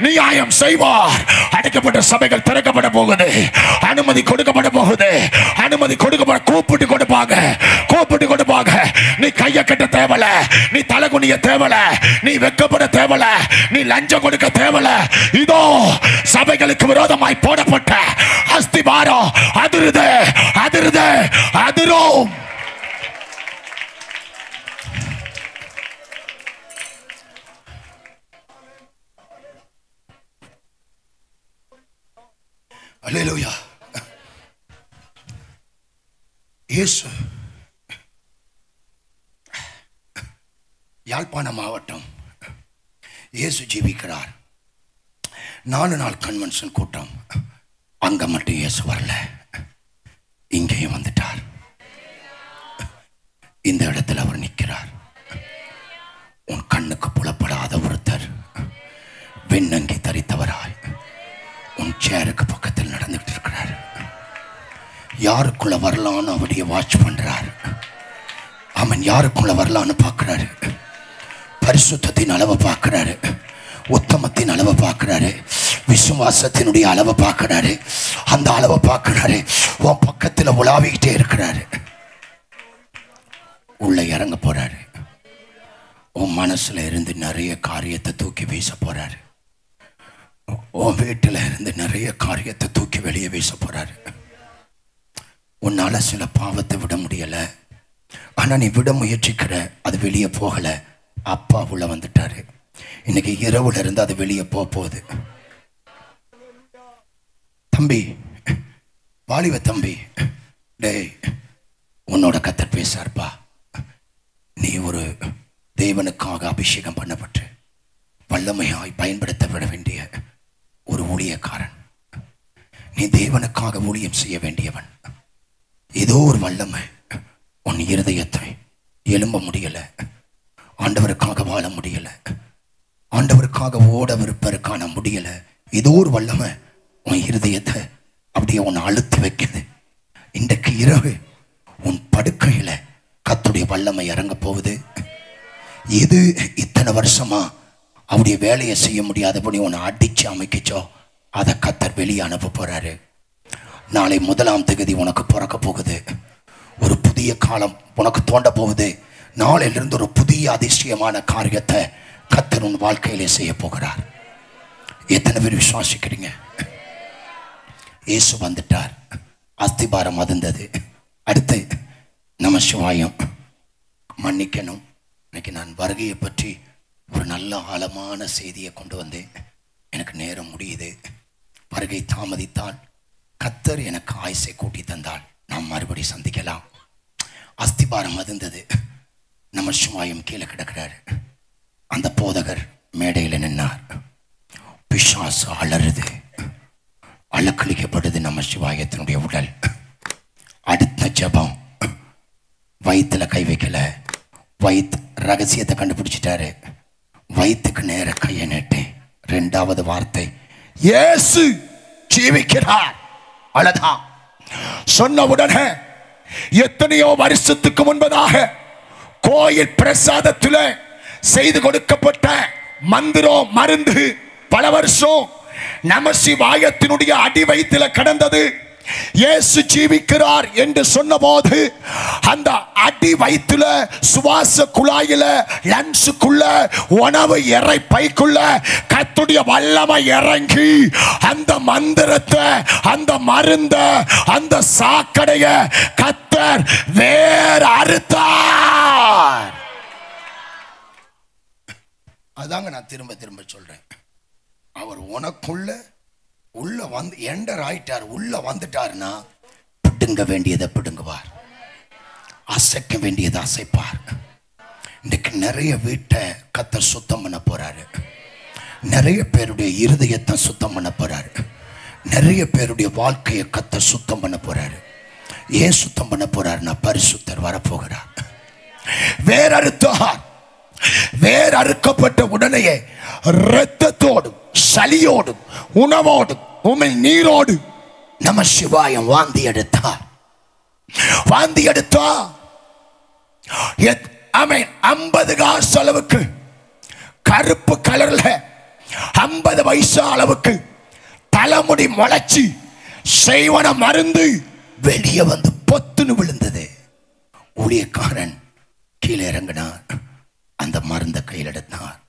Speaker 1: நியாயம் செய்வார். அடைக்கப்பட்ட சபைகள் திறக்கப்பட போகுது. அனுமதி கொடுக்கப்பட போகுது. அனுமதி கொடுக்கப்பட கூப்பிட்டு கொடுப்பாங்க, கூப்பிட்டு கொடுப்பாங்க. நீ கைய கட்ட தேவல, நீ தலகுனிய தேவல, நீ வெக்கப்பட தேவல, நீ லஞ்சம் கொடுக்க தேவல. இதோ சபைகளுக்கு விரோதமாய் போடப்பட்ட அஸ்திபாரம் அதிருது, அதிருது, அதிரும். அல்லேலூயா. இயேசு யாழ்ப்பாண மாவட்டம் இயேசு ஜீவிக்கிறார். 4 நாள் கன்வென்ஷன் கூட்டம். அங்க மட்டும் இயேசு வரல, இங்கேயும் வந்துட்டார். இந்த இடத்துல அவர் நிற்கிறார். உன் கண்ணுக்கு புலப்படாத ஒருத்தர் வெண்ணங்கி தரித்தவராய் உன் சேருக்கு பக்கத்தில் நடந்துட்டு இருக்கிறார். யாருக்குள்ள வரலான்னு அவருடைய வாட்ச் பண்றார். அவன் யாருக்குள்ள வரலான்னு பார்க்கிறாரு. பரிசுத்தத்தின் அளவை பார்க்கிறாரு, உத்தமத்தின் அளவை பார்க்கிறாரு, விசுவாசத்தினுடைய அளவை பார்க்கிறாரு. அந்த அளவை பார்க்கிறாரு. உன் பக்கத்தில் உலாவிக்கிட்டே இருக்கிறாரு. உள்ள இறங்க போறாரு. உன் மனசுல இருந்து நிறைய காரியத்தை தூக்கி வீச போறாரு. உன் வீட்டில் இருந்து நிறைய காரியத்தை தூக்கி வெளியே வீச போறாரு. உன்னால சில பாவத்தை விட முடியல, ஆனா நீ விட முயற்சிக்கிற, அது வெளியே போகல. அப்பா உள்ள வந்துட்டாரு. இன்னைக்கு இரவுல இருந்து அது வெளியே போகுது. தம்பி, வாலிப தம்பி, டேய், உன்னோட கர்த்தர் பேசார்ப்பா. நீ ஒரு தேவனுக்காக அபிஷேகம் பண்ணப்பட்டு வல்லமையாய் பயன்படுத்தப்பட வேண்டிய ஒரு ஊழியக்காரன். நீ தேவனுக்காக ஊழியம் செய்ய வேண்டியவன். ஏதோ ஒரு வல்லமை உன் இருதயத்தை எழும்ப முடியல, ஆண்டவருக்காக வாழ முடியல, ஆண்டவருக்காக ஓட விருப்பருக்கான முடியல. ஏதோ ஒரு வல்லமை உன் இருதயத்தை அப்படியே உன்னை அழுத்தி வைக்குது. இன்றைக்கு இரவு உன் படுக்கையில கர்த்தருடைய வல்லமை இறங்க போகுது. எது இத்தனை வருஷமா அவருடைய வேலையை செய்ய முடியாதபடி உன்னை அடிச்சு அமைக்கச்சோ அதை கர்த்தர் வெளியே அனுப்ப போறாரு. நாளை 1ஆம் தேதி உனக்கு பிறக்க போகுது. ஒரு புதிய காலம் உனக்கு தோண்ட போகுது. நாளையிலிருந்து ஒரு புதிய அதிசயமான காரியத்தை கர்த்தர் உன் வாழ்க்கையிலே செய்ய போகிறார். எத்தனை பேர் விசுவாசிக்கிறீங்க? இயேசு வந்துட்டார், அஸ்திபாரம் அதிர்ந்தது. அடுத்து நமசிவாயம். மன்னிக்கணும், இன்னைக்கு நான் வருகையை பற்றி ஒரு நல்ல ஆழமான செய்தியை கொண்டு வந்தேன். எனக்கு நேரம் முடியுது. வருகை தாமதித்தால் கர்த்தர் எனக்கு ஆயுசை கூட்டி தந்தால் நாம் மறுபடி சந்திக்கலாம். அஸ்திபாரம் அதிர்ந்தது. நமசிவாயம் கீழே கிடக்கிறார். அந்த போதகர் மேடையில் நின்னார். பிசாசு அலறுது, அலக்களிக்கப்படுது நமசிவாயத்தினுடைய உடல். அடுத்த ஜெபம், வயிற்றுல கை வைக்கல, வயிற்று ரகசியத்தை கண்டுபிடிச்சிட்டாரு. வயிற்றுக்கு நேர கையை நீட்டேன். 2வது வார்த்தை, இயேசு ஜீவிக்கிறார். அழதான் சொன்ன உடனே எத்தனையோ வருஷத்துக்கு முன்பதாக கோயில் பிரசாதத்தில் செய்து கொடுக்கப்பட்ட மந்திரம் மருந்து பல வருஷம் நமசிவாயத்தினுடைய அடி வயிற்றில கடந்தது. இயேசு ஜீவிக்கிறார் என்று சொன்னபோது அந்த அடி வயிற்றுல, சுவாச குழாயில, லங்ஸுக்குள்ள, உணவு இறை பைக்குள்ள கர்த்தருடைய வல்லமை இறங்கி அந்த மந்திரத்தை, அந்த மருந்த, அந்த சாக்கடைய கர்த்தர் வேற அறுத்தார். அதாங்க நான் திரும்ப திரும்ப சொல்றேன். அவர் உனக்குள்ள உள்ள வந்து எண்டர் ஆயிட்டார். உள்ள வந்துட்டாருன்னா பிடுங்க வேண்டியதை பிடுங்குவார், அசைக்க வேண்டியதை அசைப்பார். இன்னைக்கு நிறைய வீட்டை கர்த்தர் சுத்தம் பண்ண போறாரு. நிறைய பேருடைய இருதயத்தை சுத்தம் பண்ண போறாரு. நிறைய பேருடைய வாழ்க்கையை கர்த்தர் சுத்தம் பண்ண போறாரு. ஏன் சுத்தம் பண்ண போறாருன்னா பரிசுத்தர் வரப்போகிறார். வேறறுத்தார். வேர் அறுக்கப்பட்ட உடனேயே இரத்தத்தோடும் சளியோடும் உணவோடும் உமிழ் நீரோடு நமசிவாயம் வாந்தி எடுத்தார். வாந்தி எடுத்தா 50 காசு அளவுக்கு கருப்பு கலர்ல 50 வயசு அளவுக்கு தலைமுடி முளைச்சி செய்வன மருந்து வெளியே வந்து பொத்துன்னு விழுந்தது. ஊழியக்காரன் கீழே இறங்கினார். அந்த மருந்த கையில் எடுத்தார்.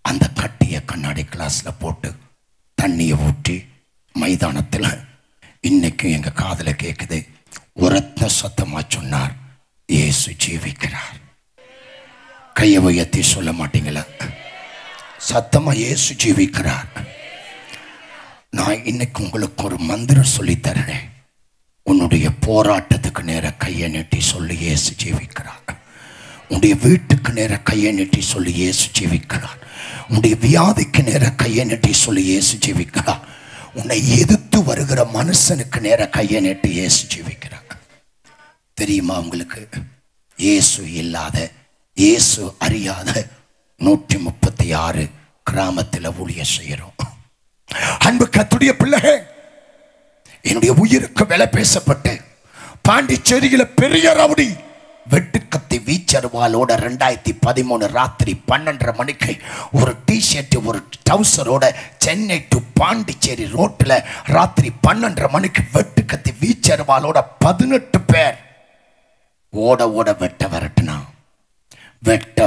Speaker 1: அந்த கட்டிய கண்ணாடி கிளாஸ்ல போட்டு தண்ணியை ஊற்றி மைதானத்தில் இன்னைக்கும் எங்க காதுல கேட்குது. உரத்த சத்தமா சொன்னார், இயேசு ஜீவிக்கிறார். கையை உயர்த்தி சொல்ல மாட்டீங்களா? சத்தமா இயேசு ஜீவிக்கிறார். நான் இன்னைக்கு உங்களுக்கு ஒரு மந்திரம் சொல்லி தரேன். உன்னுடைய போராட்டத்துக்கு நேர கையை நீட்டி சொல்லி இயேசு ஜீவிக்கிறார். உன்னுடைய வீட்டுக்கு நேர கையை நீட்டி சொல்லி இயேசு ஜீவிக்கிறார். உன்னுடைய வியாதிக்கு நேர கையை நீட்டி சொல்லி இயேசு ஜீவிக்கிறார். உன்னை எதிர்த்து வருகிற மனுஷனுக்கு நேர கையை நீட்டி இயேசு ஜீவிக்கிறார். தெரியுமா உங்களுக்கு? இயேசு இல்லாத, இயேசு அறியாத 136 கிராமத்தில் ஊழியம் செய்கிறோம். அன்பு கர்த்தருடைய பிள்ளையே, என்னுடைய உயிருக்கு விலை பேசப்பட்டு பாண்டிச்சேரியில பெரிய ரவுடி வெட்டுக்கத்தி வீச்சருவாலோட 2013 ராத்திரி 12:30 மணிக்கு ஒரு டிஷர்ட் ஒரு டவுசரோட சென்னை டு பாண்டிச்சேரி ரோட்டில் ராத்திரி 12:30 மணிக்கு வெட்டுக்கத்தி வீச்சருவாலோட 18 பேர் ஓட ஓட வெட்ட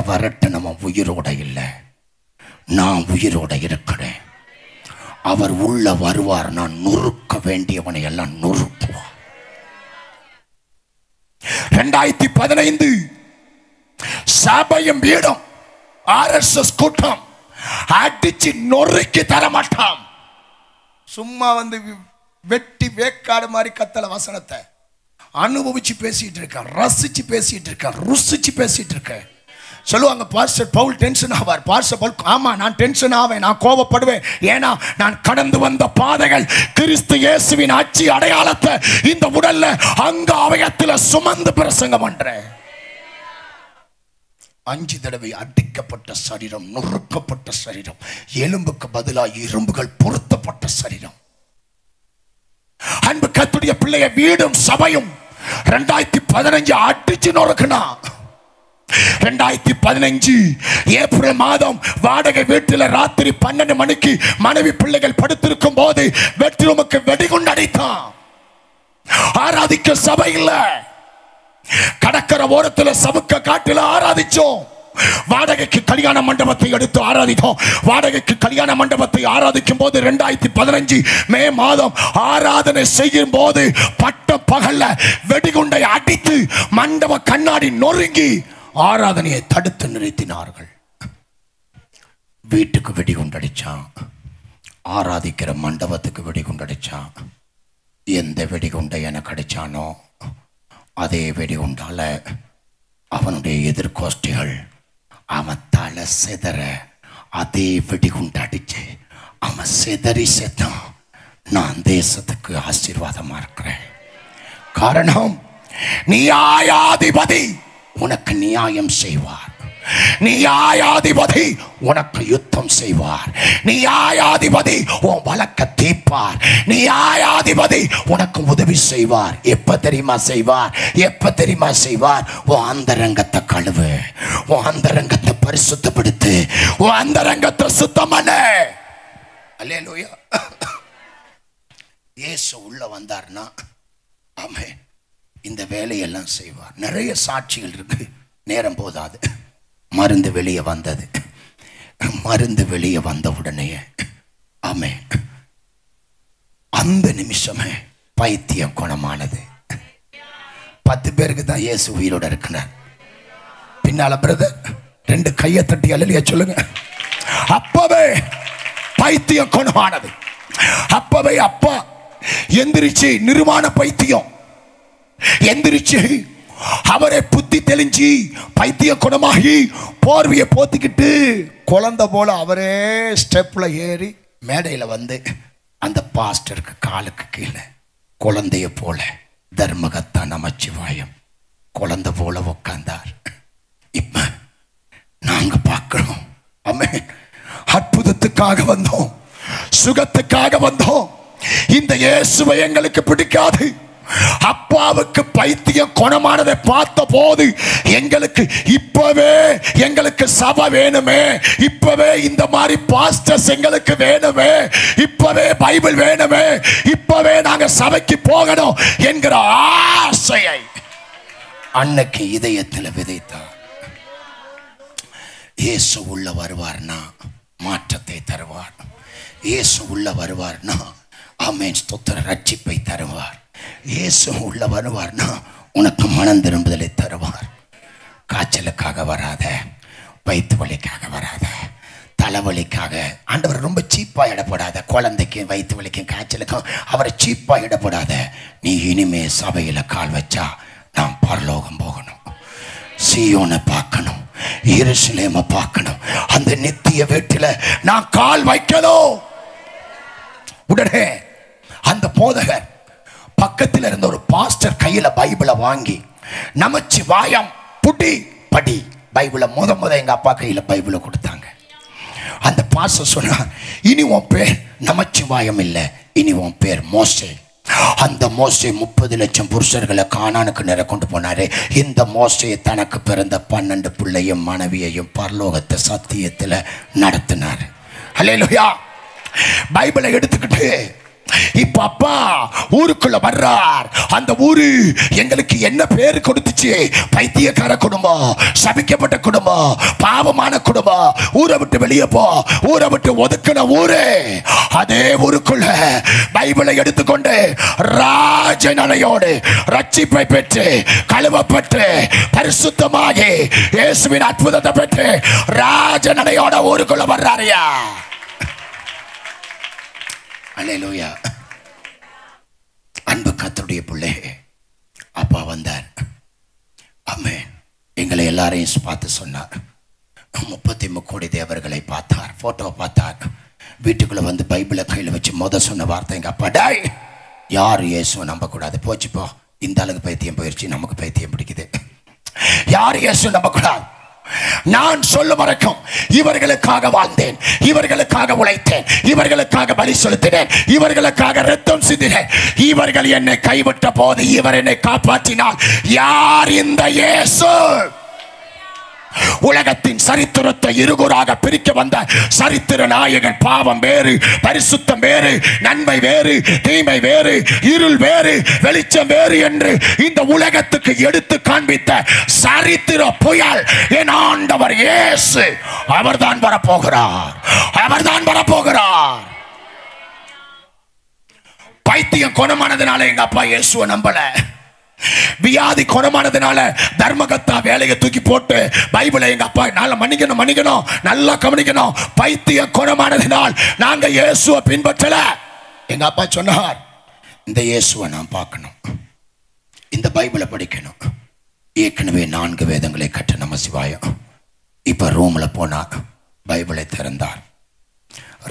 Speaker 1: வரட்டு நம்ம உயிரோட இல்லை, நான் உயிரோட இருக்கிறேன். அவர் உள்ள வருவார். நான் நொறுக்க வேண்டியவனை எல்லாம் நொறுக்குவார். 2015 சபையும் வீடும் RSS கூட்டம் அடிச்சு நொறுக்கி தரமாட்டான். சும்மா வந்து வெட்டி வேக்காடு மாதிரி கத்தல வசனத்தை அனுபவிச்சு பேசிட்டு இருக்கேன், ரசிச்சு பேசிட்டு இருக்கேன், ருசிச்சு பேசிட்டு இருக்கேன். சொல்லுவாங்க பாஸ்டர் பவுல் டென்ஷன் ஆவார். பாஸ்டர் பவுல், ஆமா நான் டென்ஷன் ஆவேன், நான் கோபப்படுவேன். ஏன்னா நான் கடந்து வந்த பாதைகள் கிறிஸ்து இயேசுவின் அச்சி அடையாளத்தை இந்த உடல்ல அங்க அவயத்துல சுமந்து பிரசங்கம் பண்றேன். 5 தடவை அடிக்கப்பட்ட சரீரம், நொறுக்கப்பட்ட சரீரம், எலும்புக்கு பதிலாக இரும்புகள் பொருத்தப்பட்ட சரீரம். அன்பு கர்த்தருடைய பிள்ளைய வீடும் சபையும் 2015 அடிச்சு நொறுக்குனா, 2015 ஏப்ரல் மாதம் வாடகை வீட்டில் ராத்திரி 12 மணிக்கு மனைவி பிள்ளைகள் படுத்திருக்கும் போது பெட்ரூமுக்கு வெடிகுண்டு அடித்தான். ஆராதிக்க சபை இல்ல, கடற்கரை ஓரத்தில் சமுக்க காட்டில் ஆராதிச்சோம். வாடகைக்கு கல்யாண மண்டபத்தை எடுத்து ஆராதித்தோம். வாடகைக்கு கல்யாண மண்டபத்தை ஆராதிக்கும் போது 2015 மே மாதம் ஆராதனை செய்யும் போது பட்ட பகல்ல வெடிகுண்டை அடித்து மண்டப கண்ணாடி நொறுங்கி ஆராதனையை தடுத்து நிறுத்தினார்கள். வீட்டுக்கு வெடிகுண்டடிச்சான், ஆராதிக்கிற மண்டபத்துக்கு வெடிகுண்டடிச்சான். எந்த வெடிகுண்டை எனக்கு அடிச்சானோ அதே வெடிகுண்டால அவனுடைய எதிர்கோஷ்டிகள் அவன் தலை செதற அதே வெடிகுண்டு அடிச்சு அவன் செதறி செத்தான். நான் தேசத்துக்கு ஆசீர்வாதமா இருக்கிறேன். காரணம், நியாயாதிபதி உனக்கு நியாயம் செய்வார். நியாயாதிபதி உனக்கு யுத்தம் செய்வார். நியாயாதிபதி உன் வழக்க தீர்ப்பார். நியாயாதிபதி உனக்கு உதவி செய்வார். எப்ப தெரியுமா செய்வார்? எப்ப தெரியுமா செய்வார்? உன் அந்தரங்கத்தை கழுவு, உன் அந்தரங்கத்தை பரிசுத்தப்படுத்து, உன் அந்தரங்கத்தை சுத்தம் பண்ணு. அல்லேலூயா. இயேசு உள்ள வந்தார்னா ஆமென் இந்த வேலையெல்லாம் செய்வார். நிறைய சாட்சிகள் இருக்கு, நேரம் போதாது. மருந்து வெளியே வந்தது. மருந்து வெளியே வந்த உடனே ஆமென் அந்த நிமிஷமே பைத்தியம் குணமானது. 10 பேருக்கு தான் இயேசு உயிரோட இருக்கிறார். பின்னால பிரதர் 2 கையை தட்டி அல்லேலூயா சொல்லுங்க. அப்பவே பைத்தியம் குணமானது. அப்பவே அப்பா எந்திரிச்சு, நிர்மாண பைத்தியம் எந்திரிச்சு அவரை புத்தி தெளிஞ்சு பைத்திய குணமாகி போர்வையை போத்திக்கிட்டு குழந்தை போல அவரே ஸ்டெப்ல ஏறி மேடையில வந்து அந்த பாஸ்டருக்கு காலுக்கு கீழே குழந்தைய போல தர்மகத்தா நமச்சிவாயம் குழந்தை போல உட்கார்ந்தார். இப்ப நாங்க பார்க்கிறோம். ஆமென். அற்புதத்துக்காக வந்தோம், சுகத்துக்காக வந்தோம். இந்த இயேசுவை எங்களுக்கு பிடிக்காது. அப்பாவுக்கு பைத்தியம் குணமானதை பார்த்த போது எங்களுக்கு இப்பவே எங்களுக்கு சபை வேணுமே, இப்பவே இந்த மாதிரி பாஸ்டர்ஸ் எங்களுக்கு வேணுமே, இப்பவே பைபிள் வேணுமே, இப்பவே நாங்க சபைக்கு போகணும் என்கிற ஆசையை அன்னைக்கு இதயத்தில் விதைத்தார். இயேசு உள்ள வருவார்னா மாற்றத்தை தருவார். இயேசு உள்ள வருவார்னா ஆமென் ஸ்தோத்திர ரட்சிப்பை தருவார். இயேசு உள்ள வருவார்னா உனக்கு மனம் திரும்புதலை தருவார். காய்ச்சலுக்காக வராத, வயிற்று வலிக்காக வராத, தலைவலிக்காக ஆண்டவர் ரொம்ப சீப்பா இடப்படாத. குழந்தைக்கு வயிற்று வலிக்கும் காய்ச்சலுக்கும் அவரை சீப்பா இடப்படாத. நீ இனிமே சபையில கால் வச்சா நான் பரலோகம் போகணும், சீயோனை பார்க்கணும், எருசலேமை பார்க்கணும், அந்த நித்திய வீட்டில நான் கால் வைக்கணும். உடனே அந்த போதகர் பக்கத்தில் இருந்த ஒரு பாஸ்டர் கையில பைபிளை வாங்கி நமச்சிவாயம் புடி படி பைபிளை முத எங்க அப்பா கையில பைபிளை கொடுத்தாங்க. அந்த பாஸ்டர் சொன்னார், இனி உன் பேர் நமச்சிவாயம் இல்லை, இனி உன் பேர் மோசே. அந்த மோசே 30 லட்சம் புருஷர்களை கானானுக்கு நேர கொண்டு போனாரு. இந்த மோசே தனக்கு பிறந்த 12 பிள்ளையும் மனைவியையும் பரலோகத்தை சத்தியத்தில் நடத்தினார். அல்லேலூயா. பைபிளை எடுத்துக்கிட்டு இப்ப அப்பா ஊருக்குள்ள வர்றார். அந்த ஊரு எங்களுக்கு என்ன பேரு கொடுத்துச்சு? பைத்தியக்கார குடும்பம், சபிக்கப்பட்ட குடும்பம், பாவமான குடும்பம், ஊரை விட்டு வெளியே போ, ஊரை விட்டு ஒதுக்கின ஊரு. அதே ஊருக்குள்ள பைபிளை எடுத்துக்கொண்டு ராஜநடையோடு ரட்சிப்பை பெற்று கழுவப்பட்டு பரிசுத்தமாகி இயேசுவின் அற்புதத்தை பெற்று ராஜநடையோட ஊருக்குள்ள வர்றாரியா. அல்லேலூயா. அன்பு கர்த்தருடைய பிள்ளை அப்பா வந்தார். ஆமென். எங்களை எல்லாரையும் பார்த்து சொன்னார். 33 கோடி தேவர்களை பார்த்தார், போட்டோ பார்த்தார். வீட்டுக்குள்ள வந்து பைபிளை கையில் வச்சு சொன்ன வார்த்தை எங்க அப்பா, டாய் யார் இயேசுவை நம்பக்கூடாது, போச்சுப்போ இந்த அளவுக்கு பைத்தியம் போயிடுச்சு, நமக்கு பைத்தியம் பிடிக்குது, யார் இயேசு நம்பக்கூடாது. நான் சொல்லும் வரைக்கும் இவர்களுக்காக வாழ்ந்தேன், இவர்களுக்காக உழைத்தேன், இவர்களுக்காக பலி செலுத்தினேன், இவர்களுக்காக ரத்தம் சிந்தினேன். இவர்கள் என்னை கைவிட்ட போது இவர் என்னை காப்பாற்றினார். யார் இந்த இயேசு? உலகத்தின் சரித்திரத்தை இருகுறாக பிரிக்க வந்த சரித்திர நாயகன். பாவம் வேறு, பரிசுத்தம் வேறு, நன்மை வேறு, தீமை வேறு, இருள் வேறு, வெளிச்சம் வேறு என்று இந்த உலகத்துக்கு எடுத்து காண்பித்த சரித்திர புயல் என் ஆண்டவர் இயேசு. அவர்தான் வரப்போகிறார், அவர்தான் வரப்போகிறார். பைத்தியம் குணமானதுனால எங்க அப்பா இயேசுவை நம்பல. வியாதி குணமானதுனால தர்மகத்தா வேலையை தூக்கி போட்டு பைபிளை எங்க அப்பா நல்ல மன்னிக்கணும் நல்லா கவனிக்கணும். பைத்தியம் குணமானதினால் நாங்க இயேசுவை பின்பற்றல. எங்க அப்பா சொன்னார், இந்த இயேசுவை நான் பார்க்கணும், இந்த பைபிளை படிக்கணும். ஏற்கனவே 4 வேதங்களை கற்ற நம்ம சிவாயம் இப்ப ரூம்ல போனார், பைபிளை திறந்தார்.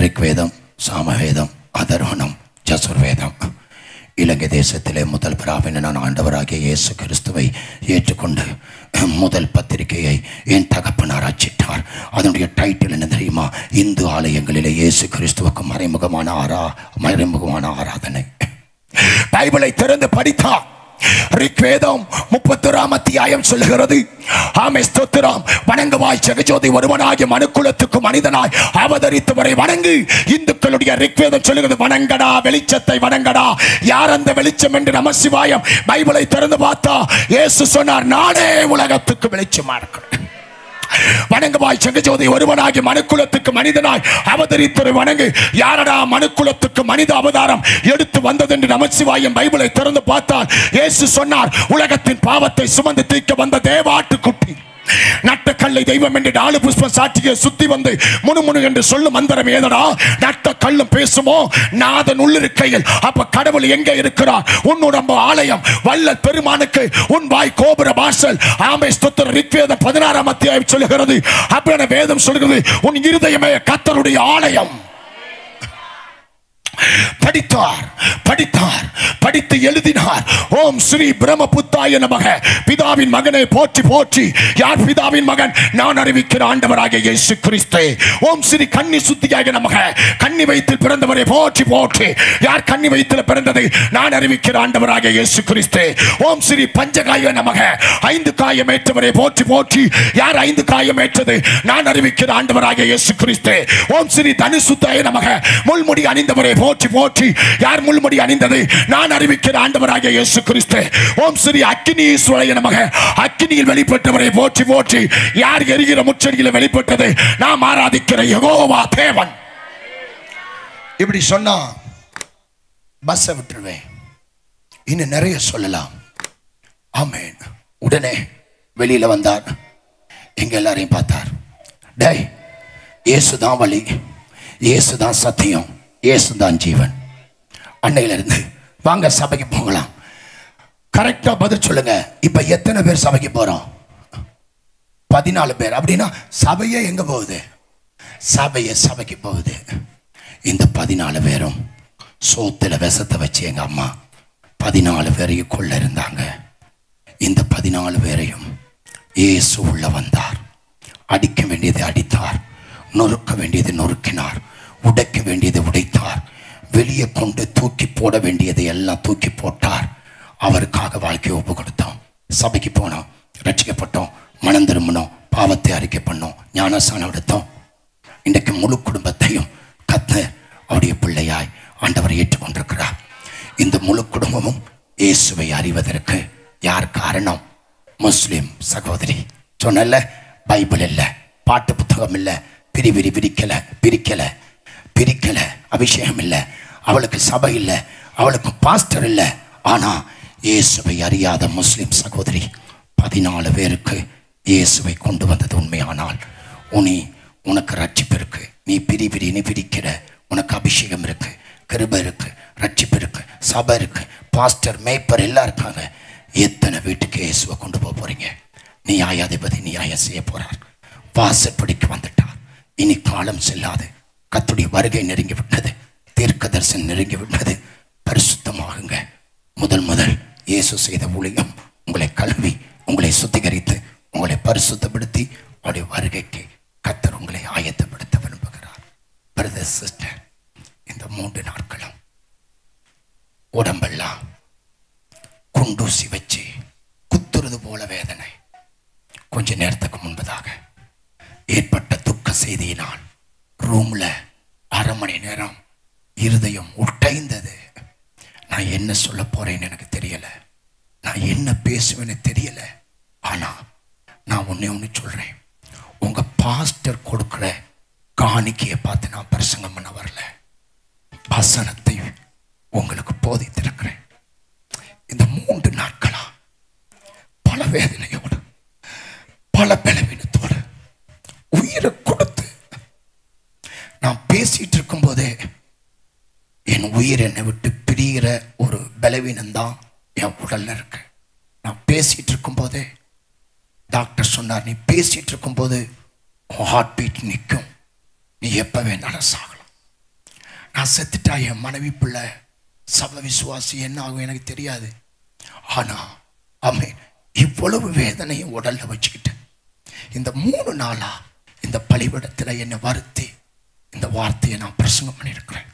Speaker 1: ரிக்வேதம், சாமவேதம், அதர்வணம், ஜசுர்வேதம். இலங்கை தேசத்திலே முதல் பிராவினனான ஆண்டவராகிய இயேசு கிறிஸ்துவை ஏற்றுக்கொண்டு முதல் பத்திரிகையை என் தகப்பனார் அச்சிட்டார். அதனுடைய டைட்டில் என்ன தெரியுமா? இந்து ஆலயங்களிலே இயேசு கிறிஸ்துவுக்கு மறைமுகமான ஆராதனை. பைபிளை திறந்து படித்தார். ரிக்வேதம் 31 அத்தியாயம் சொல்லுகிறது, ஆமே ஸ்தோத்திரம், வணங்குவாய் ஜெகஜோதி ஒருவனாகிய மனுக்குலத்துக்கு மனிதனாய் அவதரித்தவரை வணங்கு. இந்துக்களுடைய ரிக்வேதம் சொல்லுகிறது, வணங்கடா வெளிச்சத்தை வணங்கடா. யார் அந்த வெளிச்சம் என்று நமசிவாயம் பைபிளை திறந்து பார்த்தா இயேசு சொன்னார், நானே உலகத்துக்கு வெளிச்சமா இருக்கிறேன். வணங்குவாய் ஜெகஜோதி ஒருவனாகிய மனுக்குலத்துக்கு மனிதனாய் அவதரித்தவரை வணங்கு. யாரடா மனுக்குலத்துக்கு மனித அவதாரம் எடுத்து வந்தது என்று நமசிவாயம் பைபிளை திறந்து பார்த்தால் இயேசு சொன்னார், உலகத்தின் பாவத்தை சுமந்து தீர்க்க வந்த தேவாட்டுக்குட்டி. நட்ட கல்லை தெய்வம் என்று 4 புஷ்பம் சாட்சியை சுத்தி வந்து முணுமுணு என்று சொல்லும் மந்திரம் ஏதடா? நட்ட கல்லும் பேசுமோ? நாதன் உள்ளிருக்கையில் அப்ப கடவுள் எங்க இருக்கிறார்? உன்னுடம்பு ஆலயம், வல்லல் பெருமானுக்கு உன் வாய் கோபுர வாசல். ஆமே ஸ்தோத்திரம். ரிக்வேதம் 16 அத்தியாயம் சொல்லுகிறது, அப்படியான வேதம் சொல்லுகிறது, உன் இருதயமே கர்த்தருடைய ஆலயம். படித்தார், படித்தார், படித்து எழுதினார். ஓம் ஸ்ரீ பிரம்மபுத்தாய நமக. பிதாவின் மகனை போற்றி போற்றி. யார் பிதாவின் மகன்? நான் அறிவிக்கிற ஆண்டவராகிய இயேசு கிறிஸ்து. ஓம் ஸ்ரீ கன்னி சுத்தியாக நமக. கன்னி வயிற்றில் பிறந்தவரை போற்றி போற்றி. யார் கன்னி வயிற்றில் பிறந்தது? நான் அறிவிக்கிற ஆண்டவராகிய இயேசு கிறிஸ்து. ஓம் ஸ்ரீ பஞ்சகாய நமக. 5 காயம் ஏற்றவரை போற்றி போற்றி. யார் 5 காயம் ஏற்றது? நான் அறிவிக்கிற ஆண்டவராகிய இயேசு கிறிஸ்து. ஓம் ஸ்ரீ தனுசுத்தாய நமக. முள்முடி அணிந்தவரை போற்றி போற்றி. யார் முள்முடி அணிந்தது? நான் அறிவிக்கிற ஆண்டவராகிய இயேசு கிறிஸ்து. ஓம் ஸ்ரீ அக்கினீஸ்வரய நமக. அக்கினியில் வெளிப்பட்டவரை போற்றி போற்றி. யார் எரிகிற முச்சடியில் வெளிப்பட்டது? நாம் ஆராதிக்கிற யெகோவா தேவன். இப்படி சொன்னா பஸ்ஸை விட்டுருவேன், இன்னும் நிறைய சொல்லலாம். ஆமென். உடனே வெளியில வந்தார், எங்க எல்லாரையும் பார்த்தார். டேய், இயேசுதான் வழி, இயேசுதான் சத்தியம், இயேசுதான் ஜீவன். அன்னையில இருந்து வாங்க சபைக்கு போகலாம். கரெக்டா பதில் சொல்லுங்க. இப்ப எத்தனை பேர் சபைக்கு போறோம்? 14 பேர். அப்படின்னா சபையே எங்க போகுது? சபைக்கு போகுது. இந்த 14 பேரும் சோத்துல விஷத்தை வச்சு எங்க அம்மா 14 பேரையும் கொள்ள இருந்தாங்க. இந்த 14 பேரையும் இயேசு உள்ள வந்தார். அடிக்க வேண்டியதை அடித்தார், நொறுக்க வேண்டியதை நொறுக்கினார், உடைக்க வேண்டியதை உடைத்தார், வெளியே கொண்டு தூக்கி போட வேண்டியதை எல்லாம் தூக்கி போட்டார். அவருக்காக வாழ்க்கையை ஒப்பு கொடுத்தோம். சபைக்கு போனோம், ரட்சிக்கப்பட்டோம், மனம் திரும்பினோம், பாவத்தை அறிக்கை பண்ணோம், ஞானஸ்நானம் எடுத்தோம். இன்றைக்கு முழு குடும்பத்தையும் கர்த்தர் அவருடைய பிள்ளையாய் ஆண்டவரை ஏற்றுக்கொண்டிருக்கிறார். இந்த முழு குடும்பமும் இயேசுவை அறிவதற்கு யார் காரணம்? முஸ்லிம் சகோதரி. சொன்னல, பைபிள் இல்லை, பாட்டு புத்தகம் இல்லை, பிரிக்கல, அபிஷேகம் இல்லை, அவளுக்கு சபை இல்லை, அவளுக்கு பாஸ்டர் இல்லை. ஆனா இயேசுவை அறியாத முஸ்லிம் சகோதரி 14 பேருக்கு இயேசுவை கொண்டு வந்தது உண்மையானால், உனக்கு ரட்சிப்பு இருக்கு, நீ பிரிக்கிற, உனக்கு அபிஷேகம் இருக்கு, கிருபை இருக்கு, ரட்சிப்பு இருக்கு, சபை இருக்கு, பாஸ்டர் மேய்ப்பர் எல்லாம் இருக்காங்க. எத்தனை வீட்டுக்கு இயேசுவை கொண்டு போக போறீங்க? நியாயாதிபதி நியாயம் செய்ய போறார். வாசற்படிக்கு வந்துட்டார். இனி காலம் செல்லாது. கர்த்தருடைய வருகை நெருங்கி விட்டது. தீர்க்க தரிசனம் நெருங்கி விட்டது. பரிசுத்தமாகுங்க. முதல் இயேசு செய்த ஊழியம் உங்களை கழுவி, உங்களை சுத்திகரித்து, உங்களை பரிசுத்தப்படுத்தி அவருடைய வருகைக்கு கர்த்தர் உங்களை ஆயத்தப்படுத்த விரும்புகிறார். பிரதர் சிஸ்டர், இந்த 3 நாட்களும் உடம்பெல்லாம் குண்டூசி வச்சு குத்துறது போல வேதனை. கொஞ்ச நேரத்துக்கு முன்பதாக ஏற்பட்ட துக்க செய்தியினால் ரூம்ல 1/2 மணி நேரம் இருதயம் உடைந்தது. நான் என்ன சொல்ல போறேன்னு எனக்கு தெரியல, நான் என்ன பேசுவேன்னு தெரியல. ஆனா நான் ஒண்ணு சொல்றேன். உங்க பாஸ்டர் கொடுக்கிற காணிக்கையை பார்த்து நான் பிரசங்கம் பண்ண வரல, வசனத்தை உங்களுக்கு போதித்திருக்கிறேன். இந்த 3 நாட்களா பல வேதனையோடு, பல பலவீனத்தோடு, உயிரை கொடுத்து நான் பேசிட்டு இருக்கும் போதே என் உயிர் என்னை விட்டு பிரிகிற ஒரு பலவீனம் தான் என் உடல்ல இருக்கு. நான் பேசிட்டு இருக்கும் போதே டாக்டர் சொன்னார், நீ பேசிட்டு இருக்கும் போது ஹார்ட் பீட் நிற்கும், நீ எப்ப வேணாலும் சாகலாம். நான் செத்துட்டா என் மனைவி பிள்ளை சபை விசுவாசி என்ன ஆகும் எனக்கு தெரியாது. ஆனா ஆமென், இவ்வளவு வேதனையும் உடல்ல வச்சுக்கிட்டு இந்த 3 நாளா இந்த பலிபீடத்துல என்னை வருத்தி இந்த வார்த்தையை நான் பிரசங்கம் பண்ணியிருக்கிறேன்.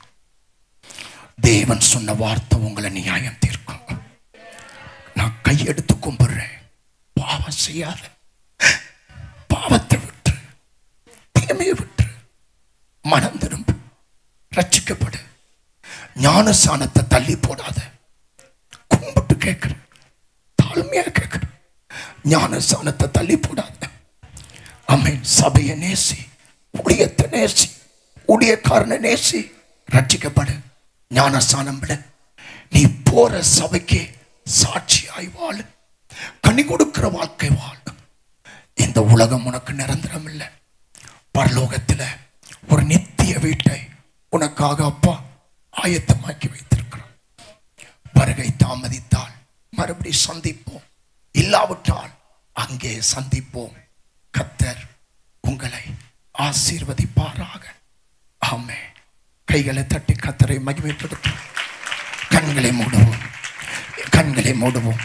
Speaker 1: தேவன் சொன்ன வார்த்தை உங்களை நியாயம் தீர்க்கும். நான் கையெடுத்து கும்பிடுறேன். பாவம் செய்யாத, பாவத்தை விட்டு, தீமையை விட்டு மனம் திரும்பு, ரட்சிக்கப்படு. ஞானசானத்தை தள்ளி போடாத. கும்பிட்டு கேட்கிறேன், தாழ்மையா கேட்கிறேன். ஞானசானத்தை தள்ளி போடாத. ஆமென். சபையை நேசி, ஊழியத்தை நேசி, ஊழியக்காரனை நேசி, ரட்சிக்கப்படு. ஞானசானம் விட. நீ போற சபைக்கு சாட்சியாய் வாழ, கனி கொடுக்கிற வாழ்க்கை வாழ. இந்த உலகம் உனக்கு நிரந்தரம் இல்லை. பரலோகத்தில் ஒரு நித்திய வீட்டை உனக்காக அப்பா ஆயத்தமாக்கி வைத்திருக்கிறார். வருகை தாமதித்தால் மறுபடியும் சந்திப்போம், இல்லாவிட்டால் அங்கே சந்திப்போம். கர்த்தர் உங்களை ஆசீர்வதிப்பாராக. ஆமென். கைகளை தட்டி கர்த்தரை மகிமைப்படுத்தும். கண்களை மூடுவோம், கண்களை மூடுவோம்.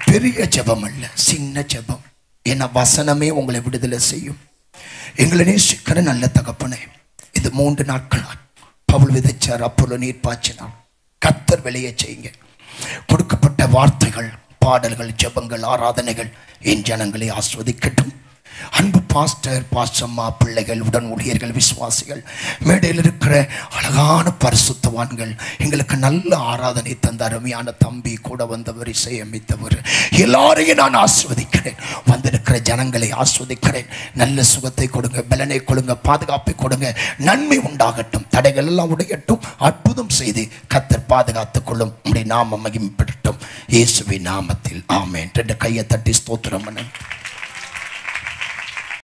Speaker 1: பெரிய ஜெபம் அல்ல, சின்ன ஜெபம். என்ன வசனமே உங்களை விடுதலை செய்யும். எங்களை நேசிக்கிற நல்ல தகப்பனே, இது 3 நாட்களா பவுல் விதைச்சார், அப்பொழுது நீர் பாய்ச்சினார். கர்த்தர் வெளியே செய்யுங்க. கொடுக்கப்பட்ட வார்த்தைகள், பாடல்கள், ஜெபங்கள், ஆராதனைகள் என் ஜனங்களை ஆஸ்வதிக்கட்டும். அன்பு பாஸ்டர், பாஸ்டம்மா, பிள்ளைகள், உடன் ஊழியர்கள், விசுவாசிகள், மேடையில் இருக்கிற அழகான பரிசுத்தவான்கள், எங்களுக்கு நல்ல ஆராதனை தந்த அருமையான தம்பி, கூட வந்தவர், இசையமைத்தவர், எல்லாரையும் நான் ஆஸ்வதிக்கிறேன். வந்திருக்கிற ஜனங்களை ஆஸ்வதிக்கிறேன். நல்ல சுகத்தை கொடுங்க, பலனை கொடுங்க, பாதுகாப்பை கொடுங்க. நன்மை உண்டாகட்டும், தடைகள் எல்லாம் உடையட்டும். அற்புதம் செய்து கர்த்தர் பாதுகாத்துக் கொள்ளும். உம்முடைய நாமம் மகிமைப்படட்டும். இயேசுவின் நாமத்தில் ஆமென். 2 கையை தட்டி ஸ்தோத்திரம் பண்ணு.